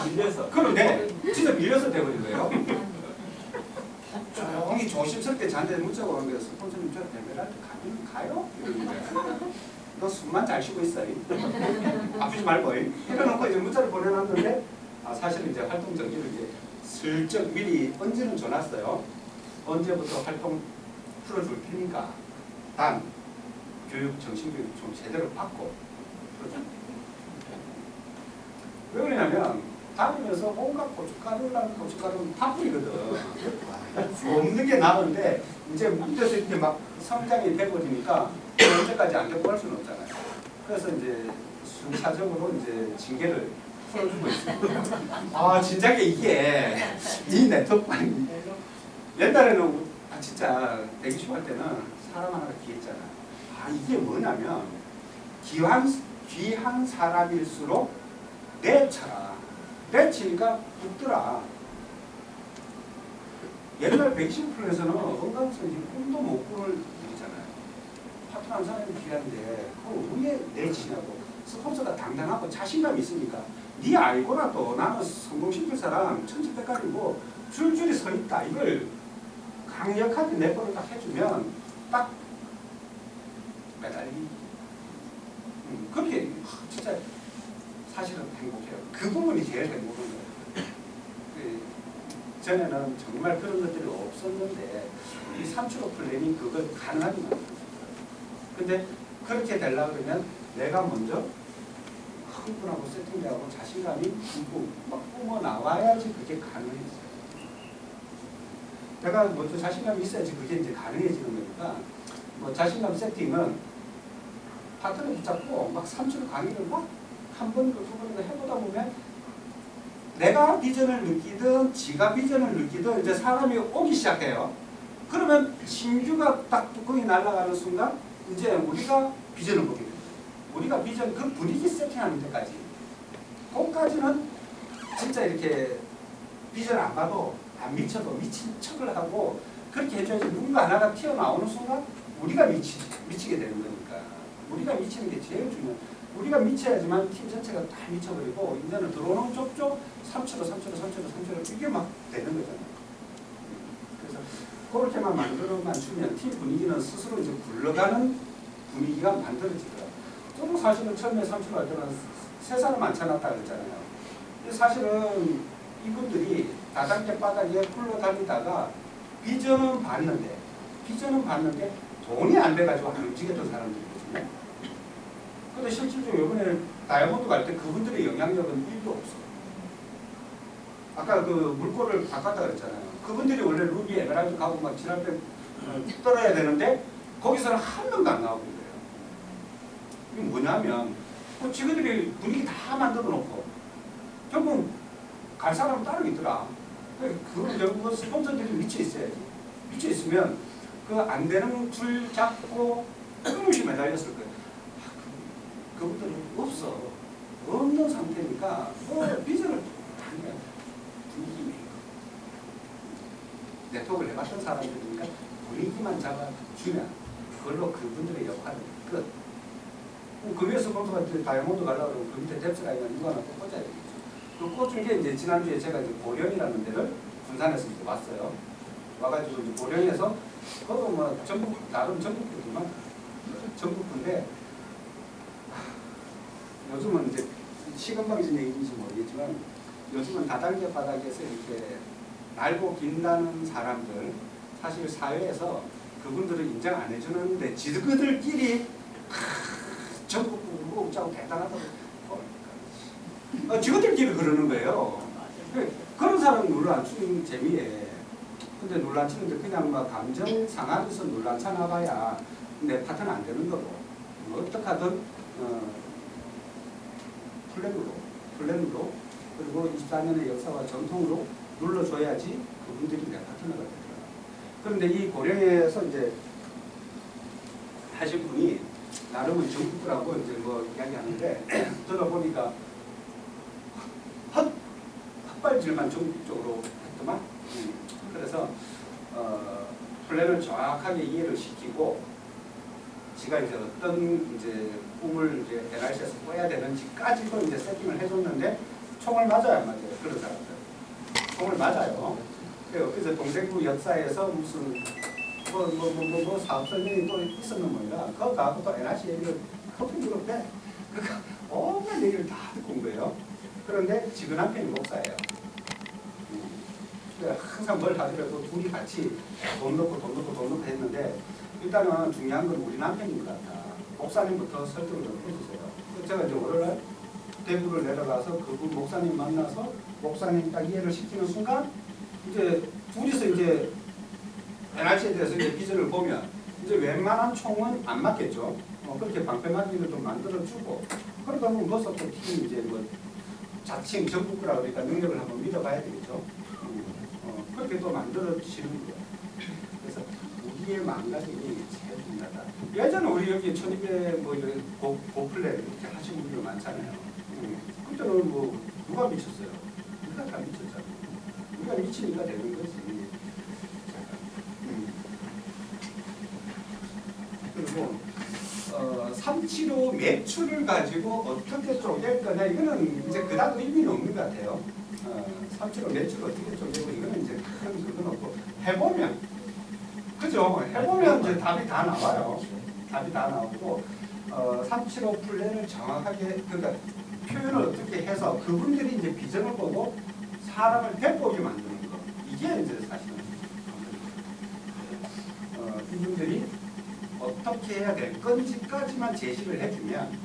밀려서. 그런데 진짜 밀려서 돼버린 거예요. 조용히 조심스럽게 저한테 문자가 오는 거예요. 스폰서님 저 에메랄드 가요? 이러는 거예요. 너 숨만 잘 쉬고 있어. 아프지 말고. 이래놓고 이제 문자를 보내놨는데 사실은 이제 활동 정지를 이제 슬쩍 미리 언제는 줘놨어요. 언제부터 활동 풀어줄 테니까 단 교육, 정신교육 좀 제대로 받고 그러자. 왜 그러냐면 다니면서 온갖 고춧가루랑 고춧가루는 다 뿌리거든. 없는 게 나은데 이제 밑에서 이렇게 막 성장이 돼버리니까 언제까지 안 되고 할 수는 없잖아요. 그래서 이제 순차적으로 이제 징계를 풀어주고 있습니다. 아 진작에 이게 이 네트워크가 옛날에는 진짜 대기쇼 할 때는 사람 하나가 귀했잖아. 아 이게 뭐냐면 귀한 사람일수록 내쳐라. 내치니까 붙더라. 옛날 120%에서는 건강성이 꿈도 못 꾸는 일이잖아요. 파트너한 사람이 귀한데 그거 왜 내치냐고. 스폰서가 당당하고 자신감이 있으니까 네 알고라도 나는 성공시킬 사람 천지백깔이고 줄줄이 서 있다. 이걸 강력하게 내버려 딱 해주면 딱 매달리. 그렇게 진짜 사실은 행복해요. 그 부분이 제일 행복한 거예요. 전에는 정말 그런 것들이 없었는데 이 375 플랜이 그걸 가능하게 만들었어요. 근데 그렇게 되려고 그러면 내가 먼저 흥분하고 세팅되고 자신감이 뿜뿜 막 뿜어 나와야지 그게 가능해져요. 내가 먼저 자신감이 있어야지 그게 이제 가능해지는 거니까 뭐 자신감 세팅은 파트너 붙잡고 막 3주 강의를 막 한 번이고 두 번이고 해보다 보면 내가 비전을 느끼든 지가 비전을 느끼든 이제 사람이 오기 시작해요. 그러면 신규가 딱 뚜껑이 날아가는 순간 이제 우리가 비전을 보게 됩니다. 우리가 비전 그 분위기 세팅하는 데까지 그것까지는 진짜 이렇게 비전 안 봐도 안 미쳐도 미친 척을 하고 그렇게 해줘야지 누군가 하나가 튀어나오는 순간 우리가 미치게 되는 거니까 우리가 미치는 게 제일 중요해요. 우리가 미쳐야지만 팀 전체가 다 미쳐버리고 이제는 들어오는 쪽쪽 3초로 이게 막 되는 거잖아요. 그래서 그렇게만 만들어만 주면 팀 분위기는 스스로 이제 굴러가는 분위기가 만들어지더라고요. 저도 사실은 처음에 3초로 할 때는 세 사람 앉혀놨다 그랬잖아요. 근데 사실은 이분들이 다단계 바닥에 굴러다니다가 비전은 봤는데 돈이 안 돼가지고 안 움직였던 사람들이거든요. 근데 실질적으로 이번에 다이아몬드 갈 때 그분들의 영향력은 1도 없어. 아까 그 물꼬를 바꿨다 그랬잖아요. 그분들이 원래 루비 에메랄드 가고 막 지난번에 떨어야 되는데 거기서는 한 명도 안 나오고 있어요. 이게 뭐냐면 지그들이 분위기 다 만들어 놓고 결국 갈 사람은 따로 있더라. 그건 결국은 스폰서들이 미쳐 있어야지. 미쳐 있으면 그 안 되는 줄 잡고 끊임없이 매달렸을 거예요. 그분들은 없어. 없는 상태니까 비전을 당겨. 분위기 메이커. 네트워크를 해봤던 사람들이니까 분위기만 잡아주면 그걸로 그분들의 역할은 끝. 그 위에서 스폰서가 다이아몬드 가려고 그러면 그 밑에 뎁스가 있는 이거 하나 또 꽂아야 되겠죠. 그 꽂은 게 이제 지난주에 제가 이제 보령이라는 데를 군산에서 이제 왔어요. 와가지고 이제 보령에서 그거 뭐 전국 나름 전국구지만 전국구인데 요즘은 이제 시금방진 얘기인지 모르겠지만 요즘은 다단계 바닥에서 이렇게 날고 긴다는 사람들 사실 사회에서 그분들을 인정 안 해주는데 지그들끼리 전국구 우짜고 대단하다고 지그들끼리 그러는 거예요. 그런 사람은 놀라 안 치는 재미에 근데 놀라 치는데 그냥 막 감정 상하면서 놀라 차나봐야 내 파트는 안 되는 거고 어떻게 하든 플랜으로 그리고 24년의 역사와 전통으로 눌러줘야지 그분들이 내 파트너가 되더라고요. 그런데 이 고령에서 이제 하신 분이 나름은 전국구라고 이제 뭐 이야기하는데 들어보니까 헛발질만 전국적으로 했더만 그래서 플랜을 정확하게 이해를 시키고 지가 이제 어떤 이제 꿈을 이제 NRC에서 꿔야 되는지까지도 이제 세팅을 해줬는데 총을 맞아요, 안 맞아요? 그런 사람들 총을 맞아요. 그래서 동생구 역사에서 무슨 뭐 사업 설명이 또 있었는 겁니다. 그거 가고 또 NRC 얘기를 커피그룹 해. 그러니까 온갖 얘기를 다 듣고 온 거예요. 그런데 지근한 편이 목사예요. 항상 뭘 하더라도 둘이 같이 돈 넣고 했는데 일단은 중요한 건 우리 남편인 것 같아. 목사님부터 설득을 좀 해주세요. 제가 이제 월요일날 대구를 내려가서 그분 목사님 만나서 목사님 딱 이해를 시키는 순간 이제 둘이서 이제 NRC에 대해서 이제 비전을 보면 이제 웬만한 총은 안 맞겠죠. 그렇게 방패막이를 좀 만들어주고 그러다 보면 벌써 또 팀이 이제 뭐 자칭 전국구라 그러니까 능력을 한번 믿어봐야 되겠죠. 그렇게 또 만들어지는 거예요. 그래서 우리의 망가짐이 제일 중요하다. 예전에 우리 여기 1200 뭐 이런 고플레 이렇게 하시는 분들 많잖아요. 그때는 뭐 누가 미쳤어요? 우리가 다 미쳤잖아요. 우리가 미치니까 되는 거지. 그리고 375 매출을 가지고 어떻게 쪼갤 거냐 이거는 이제 그다음 의미는 없는 것 같아요. 375 매출을 어떻게 쪼개고 이거는 이제 큰 그건 없고 해보면 그죠? 해보면 이제 답이 다 나와요. 답이 다 나오고 375 플랜을 정확하게 그러니까 표현을 어떻게 해서 그분들이 이제 비전을 보고 사람을 배꼽이 만드는 거 이게 이제 사실은 이분들이 어떻게 해야 될 건지까지만 제시를 해주면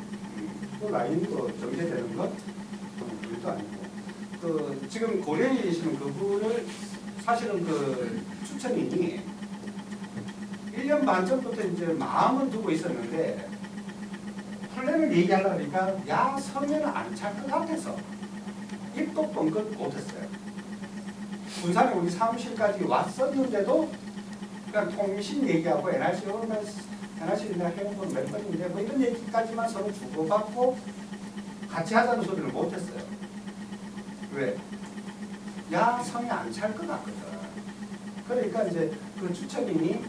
또 라인도 정제되는 것 일도 아니고 그 지금 고려에 계시는 그분을 사실은 그 추천인이 1년 반 전부터 이제 마음은 두고 있었는데 플랜을 얘기하려니까 야 서면은 안 찰 것 같아서 입도 뻥끗 못했어요. 군산에 우리 사무실까지 왔었는데도 그냥 통신 얘기하고 NRC 오면 NRC 내가 해온 건 몇 번인데 뭐 이런 얘기까지만 서로 주고받고 같이 하자는 소리를 못했어요. 왜? 야 성이 안 찰 것 같거든. 그러니까 이제 그 추천인이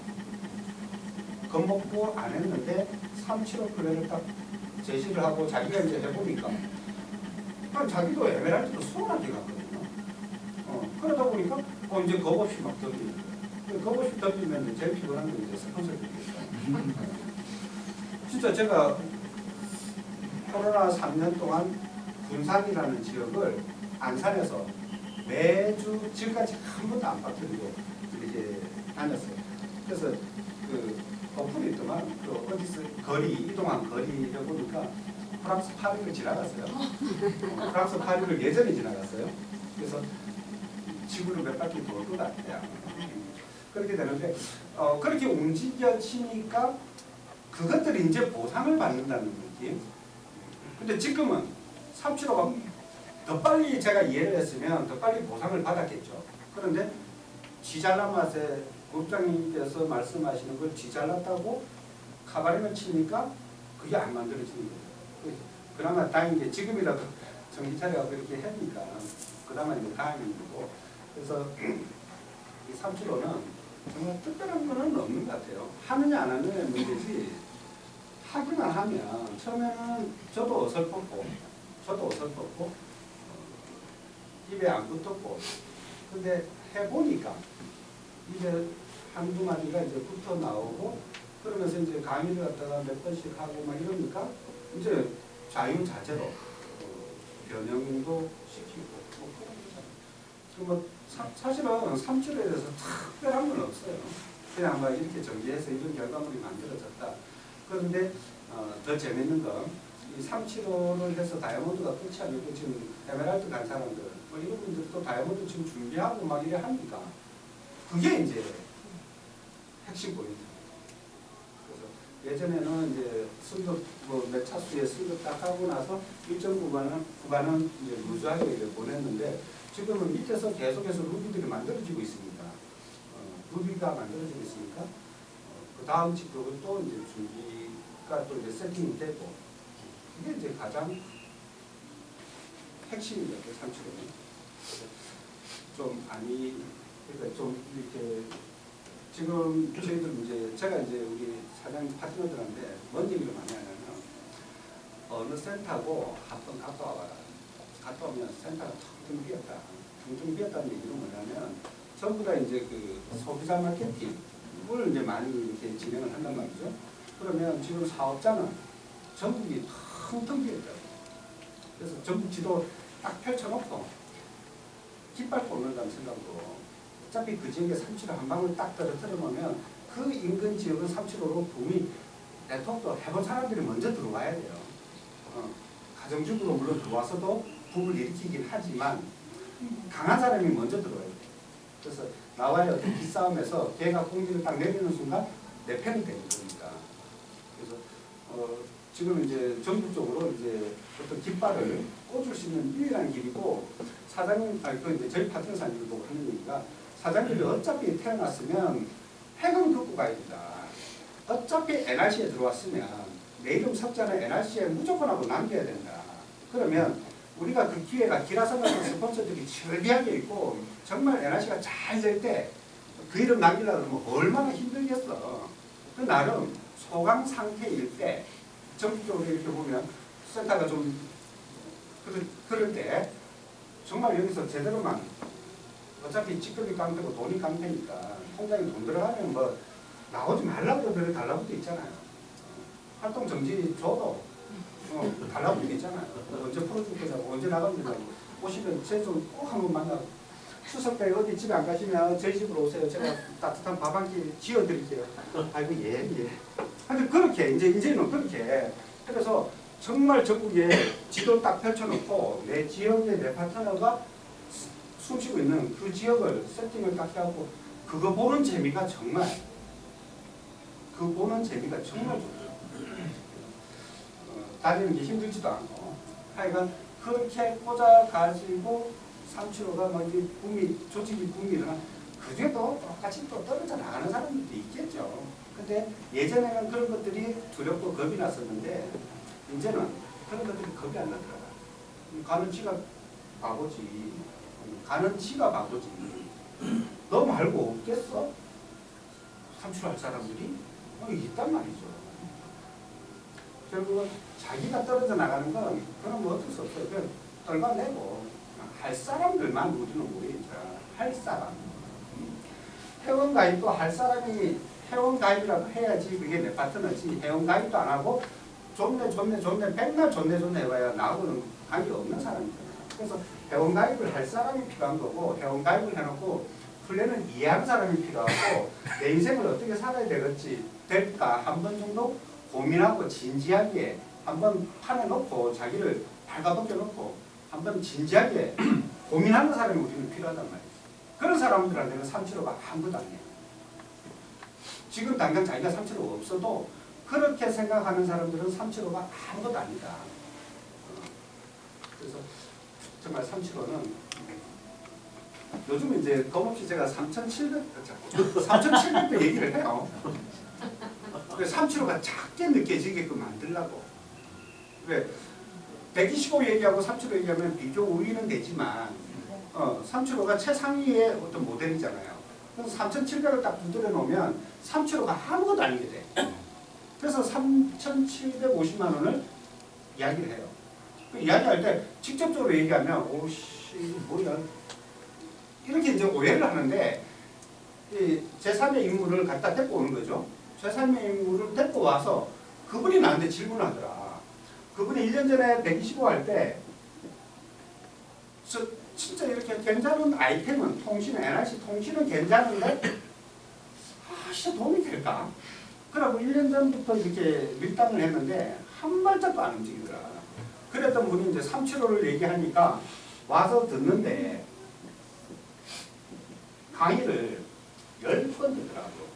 겁먹고 안 했는데 375 플랜을 딱 제시를 하고 자기가 이제 해보니까 그럼 자기도 에메랄드도 수월하게 갔거든요. 그러다 보니까 이제 겁없이 막 던지는 거예요. 겁없이 던지면 제일 피곤한 게 이제 스폰서들이겠죠. 진짜 제가 코로나 3년 동안 군산이라는 지역을 안산에서 매주 지금까지 한 번도 안 빠뜨리고 이렇게 다녔어요. 그래서 그 어플이 있더만 그 어디서 거리 이동한 거리 해보니까 프랑스 파리를 지나갔어요. 프랑스 파리를 예전에 지나갔어요. 그래서 지구를 몇 바퀴 돌 것 같아요. 그렇게 되는데 그렇게 움직여지니까 그것들이 이제 보상을 받는다는 느낌. 근데 지금은 375가 더 빨리 제가 이해를 했으면 더 빨리 보상을 받았겠죠. 그런데 쥐잘난 맛에 국장님께서 말씀하시는 걸 쥐잘났다고 카바레를 치니까 그게 안 만들어지는 거죠. 그나마 다행히 지금이라도 정신 차려서 그렇게 하니까 그나마 이제 다행인 거고. 그래서 이 375는 정말 특별한 거는 없는 것 같아요. 하느냐 안 하느냐의 문제지 하기만 하면 처음에는 저도 어설펐고 입에 안 붙었고 근데 해보니까 이제 한두 마디가 이제 붙어 나오고 그러면서 이제 강의를 갖다가 몇 번씩 하고 막 이러니까 이제 자유자재로 변형도 시키고 뭐 사실은 375에 대해서 특별한 건 없어요. 그냥 막 이렇게 정리해서 이런 결과물이 만들어졌다. 그런데 더 재밌는 건 이 375를 해서 다이아몬드가 끝이 아니고 지금 에메랄드 간 사람들 뭐 이런 분들이 또 다이아몬드 지금 준비하고 막 이래 하니까 그게 이제 핵심 포인트. 그래서 예전에는 이제 승급 몇 차수에 승급 딱 하고 나서 일정 구간은 이제 루즈하게 보냈는데 지금은 밑에서 계속해서 루비들이 만들어지고 있습니다. 루비가 만들어지고 있으니까 그 다음 직급은 또 이제 준비가 또 이제 세팅이 되고 이게 이제 가장 핵심이죠. 375는. 그러니까 좀 이렇게 지금 저희들 이제 제가 이제 우리 사장 파트너들한테 뭔 얘기를 많이 하냐면 어느 센터고 한번 갔다 오면 센터가 텅텅 비었다. 텅텅 비었다는 얘기는 뭐냐면 전부 다 이제 그 소비자 마케팅을 이제 많이 이렇게 진행을 한단 말이죠. 그러면 지금 사업자는 전국이 텅텅 비었다고. 그래서 전국 지도 딱 펼쳐놓고 깃발 꽂는다는 생각으로 어차피 그 지역에 375 한 방울 딱 떨어뜨려놓으면 그 인근 지역은 375로 붐이 네트워크도 해본 사람들이 먼저 들어와야 돼요. 가정주부로 물론 들어와서도 붐을 일으키긴 하지만 강한 사람이 먼저 들어와야 돼요. 그래서 나와의 어떤 기싸움에서 걔가 공지를 딱 내리는 순간 내 편이 되는 거니까. 그래서 지금 이제 전국적으로 이제 어떤 깃발을 꽂을 수 있는 유일한 길이고 사장님, 그 이제 저희 파트너사님을 보고 하는 얘기가 사장님이 어차피 태어났으면 핵은 긋고 가야 된다. 어차피 NRC에 들어왔으면 내 이름 석자는 NRC에 무조건 하고 남겨야 된다. 그러면 우리가 그 기회가 기라성 같은 스폰서들이 철비하게 있고 정말 NRC가 잘 될 때 그 이름 남기려고 하면 얼마나 힘들겠어. 그 나름 소강 상태일 때 전국적으로 이렇게 보면 센터가 좀 그럴 때 정말 여기서 제대로만 어차피 직급이 깡패고 돈이 깡패니까 통장에 돈 들어가면 뭐 나오지 말라고 그래 달라고도 있잖아요. 활동 정지 줘도 달라고도 있잖아요. 언제 풀어줄 거냐고 언제 나가면 되냐고 오시면 제 좀 꼭 한번 만나. 추석 때 어디 집에 안 가시면 저희 집으로 오세요. 제가 따뜻한 밥 한 끼 지어드릴게요. 아이고 예. 하여튼 그렇게 이제는 그렇게 그래서 정말 전국에 지도 딱 펼쳐놓고 내 지역에 내 파트너가 숨쉬고 있는 그 지역을 세팅을 딱 하고 그거 보는 재미가 정말 좋죠. 다니는 게 힘들지도 않고 하여간 그렇게 꽂아가지고 375가 뭐 이제 조직이 붐이 일어나 그중에도 똑같이 또 떨어져 나가는 사람들도 있겠죠. 근데 예전에는 그런 것들이 두렵고 겁이 났었는데 이제는 그런 것들이 겁이 안 나더라. 가는 지가 바보지. 너 말고 없겠어? 375 할 사람들이 있단 말이죠. 결국은 자기가 떨어져 나가는 건 그건 뭐 어쩔 수 없어요. 그냥 떨궈내고 할 사람들만 우리는 모이니까 할 사람. 회원가입도 할 사람이 회원가입이라고 해야지 그게 내 파트너지. 회원가입도 안 하고 존내 백날 존내 해봐야 나하고는 관계없는 사람이잖아요. 그래서 회원가입을 할 사람이 필요한 거고 회원가입을 해놓고 플랜을 이해하는 사람이 필요하고 내 인생을 어떻게 살아야 될까 한 번 정도 고민하고 진지하게 한번 판에 놓고 자기를 발가벗겨 놓고 한번 진지하게 고민하는 사람이 우리는 필요하단 말이죠. 그런 사람들한테는 375가 아무것도 아니에요. 지금 당장 자기가 375가 없어도 그렇게 생각하는 사람들은 375가 아무것도 아니다. 그래서 정말 375는 요즘 이제 겁없이 제가 3,700배 얘기를 해요. 375가 작게 느껴지게끔 만들려고. 왜? 125 얘기하고 375 얘기하면 비교 우위는 되지만 375가 최상위의 어떤 모델이잖아요. 그래서 3,700을 딱 두드려 놓으면 375가 아무것도 아니게 돼. 그래서 3,750만 원을 이야기를 해요. 그 이야기할 때 직접적으로 얘기하면 오씨 이거 뭐야 이렇게 이제 오해를 하는데 이 제3의 인물을 갖다 데리고 오는 거죠. 제3의 인물을 데리고 와서 그분이 나한테 질문하더라. 그분이 1년 전에 125 할 때 진짜 이렇게 괜찮은 아이템은 통신은 NRC 통신은 괜찮은데 진짜 도움이 될까? 그러고 1년 전부터 이렇게 밀당을 했는데 한 발짝도 안 움직이더라. 그랬던 분이 이제 375를 얘기하니까 와서 듣는데 강의를 10번 듣더라고.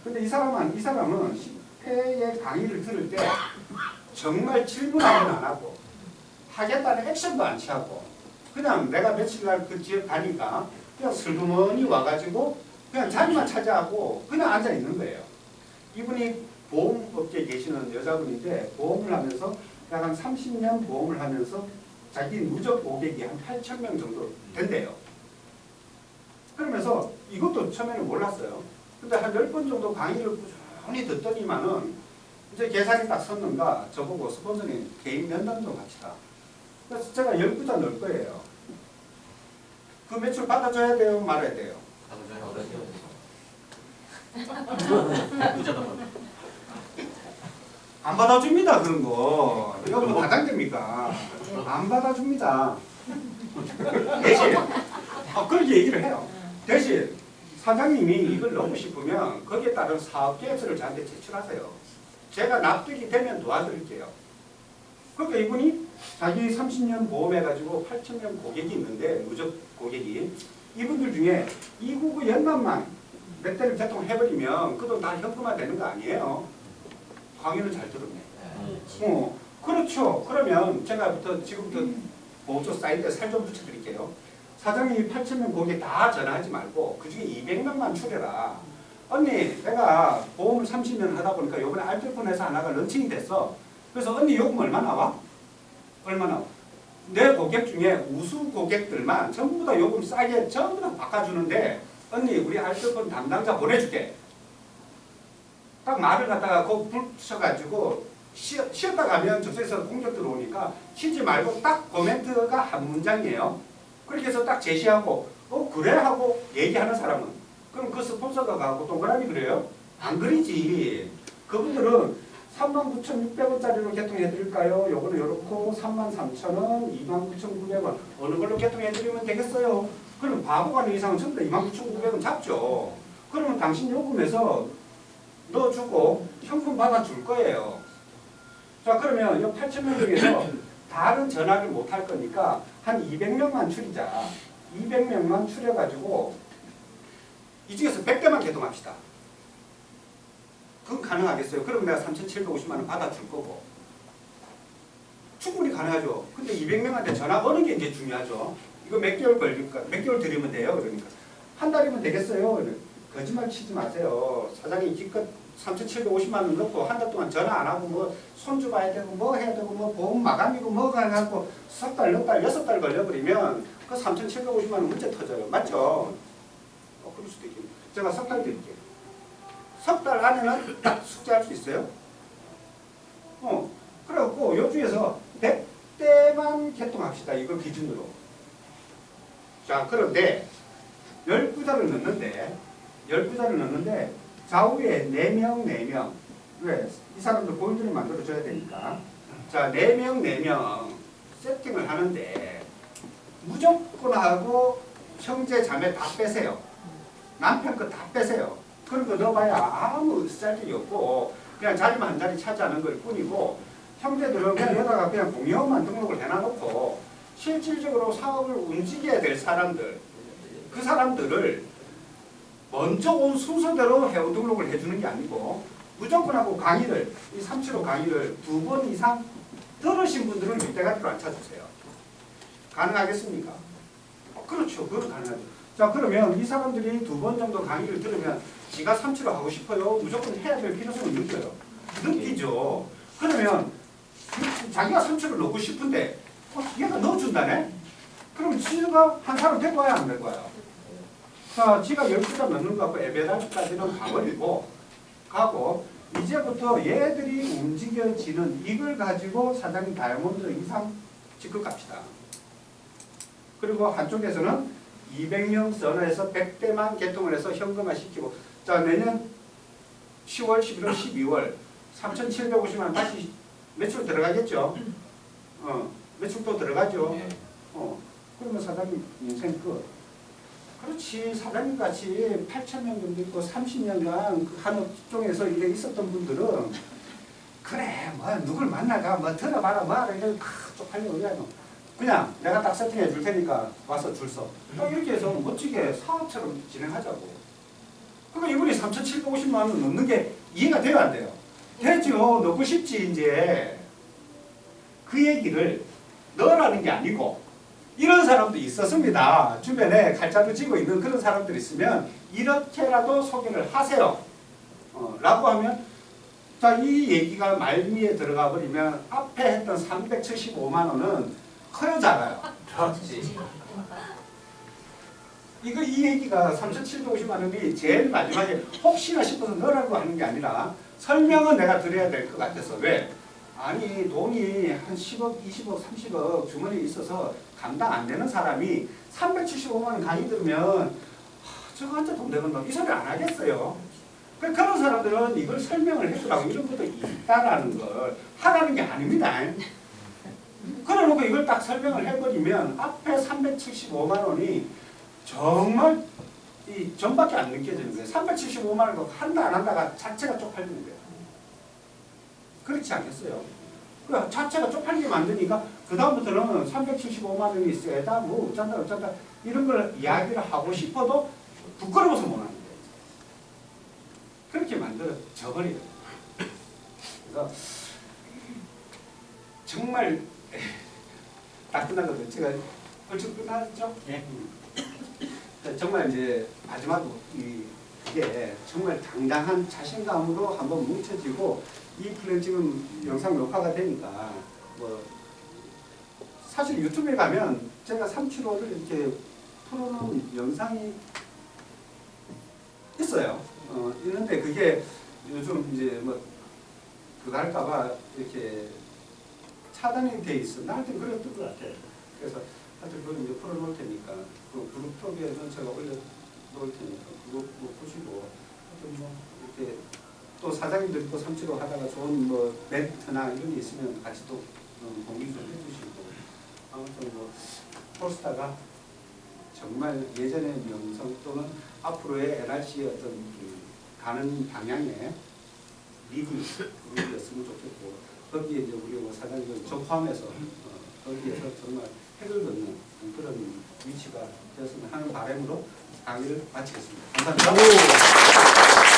근데 이 사람은 10회의 강의를 들을 때 정말 질문 한 번 안 하고 하겠다는 액션도 안 취하고 그냥 내가 며칠날 그 지역 가니까 그냥 슬그머니 와가지고 그냥 자리만 차지하고 그냥 앉아 있는 거예요. 이분이 보험업계에 계시는 여자분인데 보험을 하면서 약 한 30년 보험을 하면서 자기 누적 고객이 한 8,000명 정도 된대요. 그러면서 이것도 처음에는 몰랐어요. 근데 한 10번 정도 강의를 꾸준히 듣더니만은 이제 계산이 딱 섰는가 저보고 스폰서님 개인 면담 좀 합시다. 그래서 제가 10부자 넣을 거예요. 그 매출 받아줘야 돼요? 말아야 돼요? 안 받아줍니다. 그런 거. 이거 뭐 다단계입니까? 안 받아줍니다. 대신 그렇게 얘기를 해요. 대신 사장님이 이걸 넣고 싶으면 거기에 따른 사업 계획서를 저한테 제출하세요. 제가 납득이 되면 도와드릴게요. 그러니까 이분이 자기 30년 보험해가지고 8,000명 고객이 있는데 누적 고객이 이분들 중에 이구구 연간만 몇 대를 개통해버리면 그 돈 다 현금화 되는 거 아니에요. 강의를 잘 들었네. 그렇죠. 그러면 제가부터 지금부터 보호소 사이트에 살 좀 붙여드릴게요. 사장님이 8,000명 고객 다 전화하지 말고 그 중에 200명만 추려라. 언니 내가 보험을 30년 하다 보니까 이번에 알뜰폰에서 하나가 런칭이 됐어. 그래서 언니 요금 얼마 나와? 얼마 나와? 내 고객 중에 우수 고객들만 전부 다 요금 싸게 전부 다 바꿔주는데 언니 우리 알뜰폰 담당자 보내줄게. 딱 말을 갖다가 그 붙여가지고 쉬었다 가면 저쪽에서 공격 들어오니까 쉬지 말고 딱 코멘트가 한 문장이에요. 그렇게 해서 딱 제시하고 그래 하고 얘기하는 사람은 그럼 그 스폰서가 가고 동그라미 그래요? 안 그리지. 그분들은 39,600원짜리로 개통해드릴까요? 요거는 요렇고 33,000원, 29,900원 어느 걸로 개통해드리면 되겠어요? 그럼 바보 가는 이상은 전부 다 29,900원 잡죠. 그러면 당신 요금에서 넣어주고 현금 받아줄 거예요. 자 그러면 이 8,000명 중에서 다른 전화를 못 할 거니까 한 200명만 추리자. 200명만 추려가지고 이 중에서 100대만 개통합시다. 그건 가능하겠어요. 그럼 내가 3,750만 원 받아줄 거고. 충분히 가능하죠. 근데 200명한테 전화 거는 게 이제 중요하죠. 이거 몇 개월 걸릴까? 몇 개월 드리면 돼요. 그러니까 한 달이면 되겠어요. 거짓말 치지 마세요. 사장님 기껏 3,750만 원 넣고 한 달 동안 전화 안 하고 뭐 손주 봐야 되고 뭐 해야 되고 뭐 보험 마감이고 뭐가 해갖고 석 달, 넉 달, 6달 걸려버리면 그 3,750만 원 문제 터져요. 맞죠? 그럴 수도 있겠네요. 제가 석 달 드릴게요. 석 달 안에는 딱 숙제할 수 있어요. 그래갖고 요 중에서 100대만 개통합시다. 이거 기준으로. 자, 그런데 12자를 넣는데 좌우에 4명. 왜? 이 사람들 고용들을 만들어줘야 되니까. 자, 4명 세팅을 하는데 무조건 하고 형제 자매 다 빼세요. 남편 거 다 빼세요. 그런 거 넣어봐야 아무 쓸데기 없고 그냥 자리만 한 자리 차지하는 걸 뿐이고 형제들은 그냥 여기다가 그냥 공여만 등록을 해놔놓고 실질적으로 사업을 움직여야 될 사람들 그 사람들을 먼저 온 순서대로 회원 등록을 해주는 게 아니고 무조건 하고 강의를 이 375 강의를 2번 이상 들으신 분들은 윗대가리로 앉혀주세요. 가능하겠습니까? 그렇죠. 그건 가능하죠. 자 그러면 이 사람들이 2번 정도 강의를 들으면 지가 375 하고 싶어요. 무조건 해야 될 필요성을 느껴요. 느끼죠. 그러면 자기가 375를 넣고 싶은데 얘가 넣어준다네? 그럼 지가 한 사람 될 거야 안 될 거야? 자, 지가 12장 넣는 거 갖고 에베랄까지는 가버리고 가고 이제부터 얘들이 움직여지는 이걸 가지고 사장님 다이아몬드 이상 직급갑시다. 그리고 한쪽에서는 200명 선언해서 100대만 개통을 해서 현금화 시키고 자 내년 10월, 11월, 12월 3,750만 원 다시 매출 들어가겠죠? 매출 또 들어가죠? 그러면 사장님 인생 끝. 그렇지. 사장님 같이 8,000명 정도 있고 30년간 한 업종에서 일에 있었던 분들은 그래 뭐 누굴 만나가 뭐 들어봐라 뭐 하라 이렇게 쪽팔려 그냥 그냥 내가 딱 세팅해 줄 테니까 와서 줄 서. 이렇게 해서 멋지게 사업처럼 진행하자고. 그러니까 이분이 3,750만 원 넣는 게 이해가 돼요 안 돼요? 되죠. 넣고 싶지 이제. 그 얘기를 넣으라는 게 아니고 이런 사람도 있었습니다. 주변에 칼자루 쥐고 있는 그런 사람들이 있으면 이렇게라도 소개를 하세요. 라고 하면 자, 이 얘기가 말미에 들어가 버리면 앞에 했던 375만 원은 커요 작아요? 그렇지. 이 얘기가 3,750만 원이 제일 마지막에 혹시나 싶어서 넣으라고 하는 게 아니라 설명은 내가 드려야 될 것 같아서. 왜? 아니 돈이 한 10억, 20억, 30억 주머니에 있어서 감당 안 되는 사람이 375만 원 강의 들으면 저거 한자 돈 내건다 이 소리 안 하겠어요. 그런 사람들은 이걸 설명을 해주라고 이런 것도 있다라는 걸 하라는 게 아닙니다. 그래놓고 이걸 딱 설명을 해버리면 앞에 375만 원이 정말 이 전밖에 안 느껴지는 거예요. 375만 원도 한다 안 한다가 자체가 쪽팔리는 거예요. 그렇지 않겠어요? 그 자체가 쪽팔리게 만드니까 그 다음부터는 375만 원이 세다 뭐 어쩐다 이런 걸 이야기를 하고 싶어도 부끄러워서 못 하는 거예요. 그렇게 만들어져 버려요. 그래서 정말 다 끝나거든요. 제가 얼추 끝났죠? 예. 정말 이제 마지막으로 이게 정말 당당한 자신감으로 한번 뭉쳐지고 이 플랜 지금 영상 녹화가 되니까 뭐 사실 유튜브에 가면 제가 375를 이렇게 풀어놓은 영상이 있어요. 있는데 그게 요즘 이제 뭐 그거 할까봐 이렇게 차단이 돼 있어. 나한테 그랬던 것 같아. 그래서 하여튼 그걸 이제 풀어놓을 테니까 그 그룹톡에는 제가 올려놓을 테니까 그거 뭐 보시고 하여튼 뭐 이렇게 또 사장님들이 또 375 하다가 좋은 뭐 멘트나 이런 게 있으면 같이 또 공유 좀 해주시고 아무튼 뭐 폴스타가 정말 예전의 명성 또는 앞으로의 NRC의 어떤 그 가는 방향의 리드였으면 좋겠고 거기에 이제 우리 뭐 사장님 저 포함해서 거기에서 정말 획을 긋는 그런 위치가 되었으면 하는 바람으로 강의를 마치겠습니다. 감사합니다.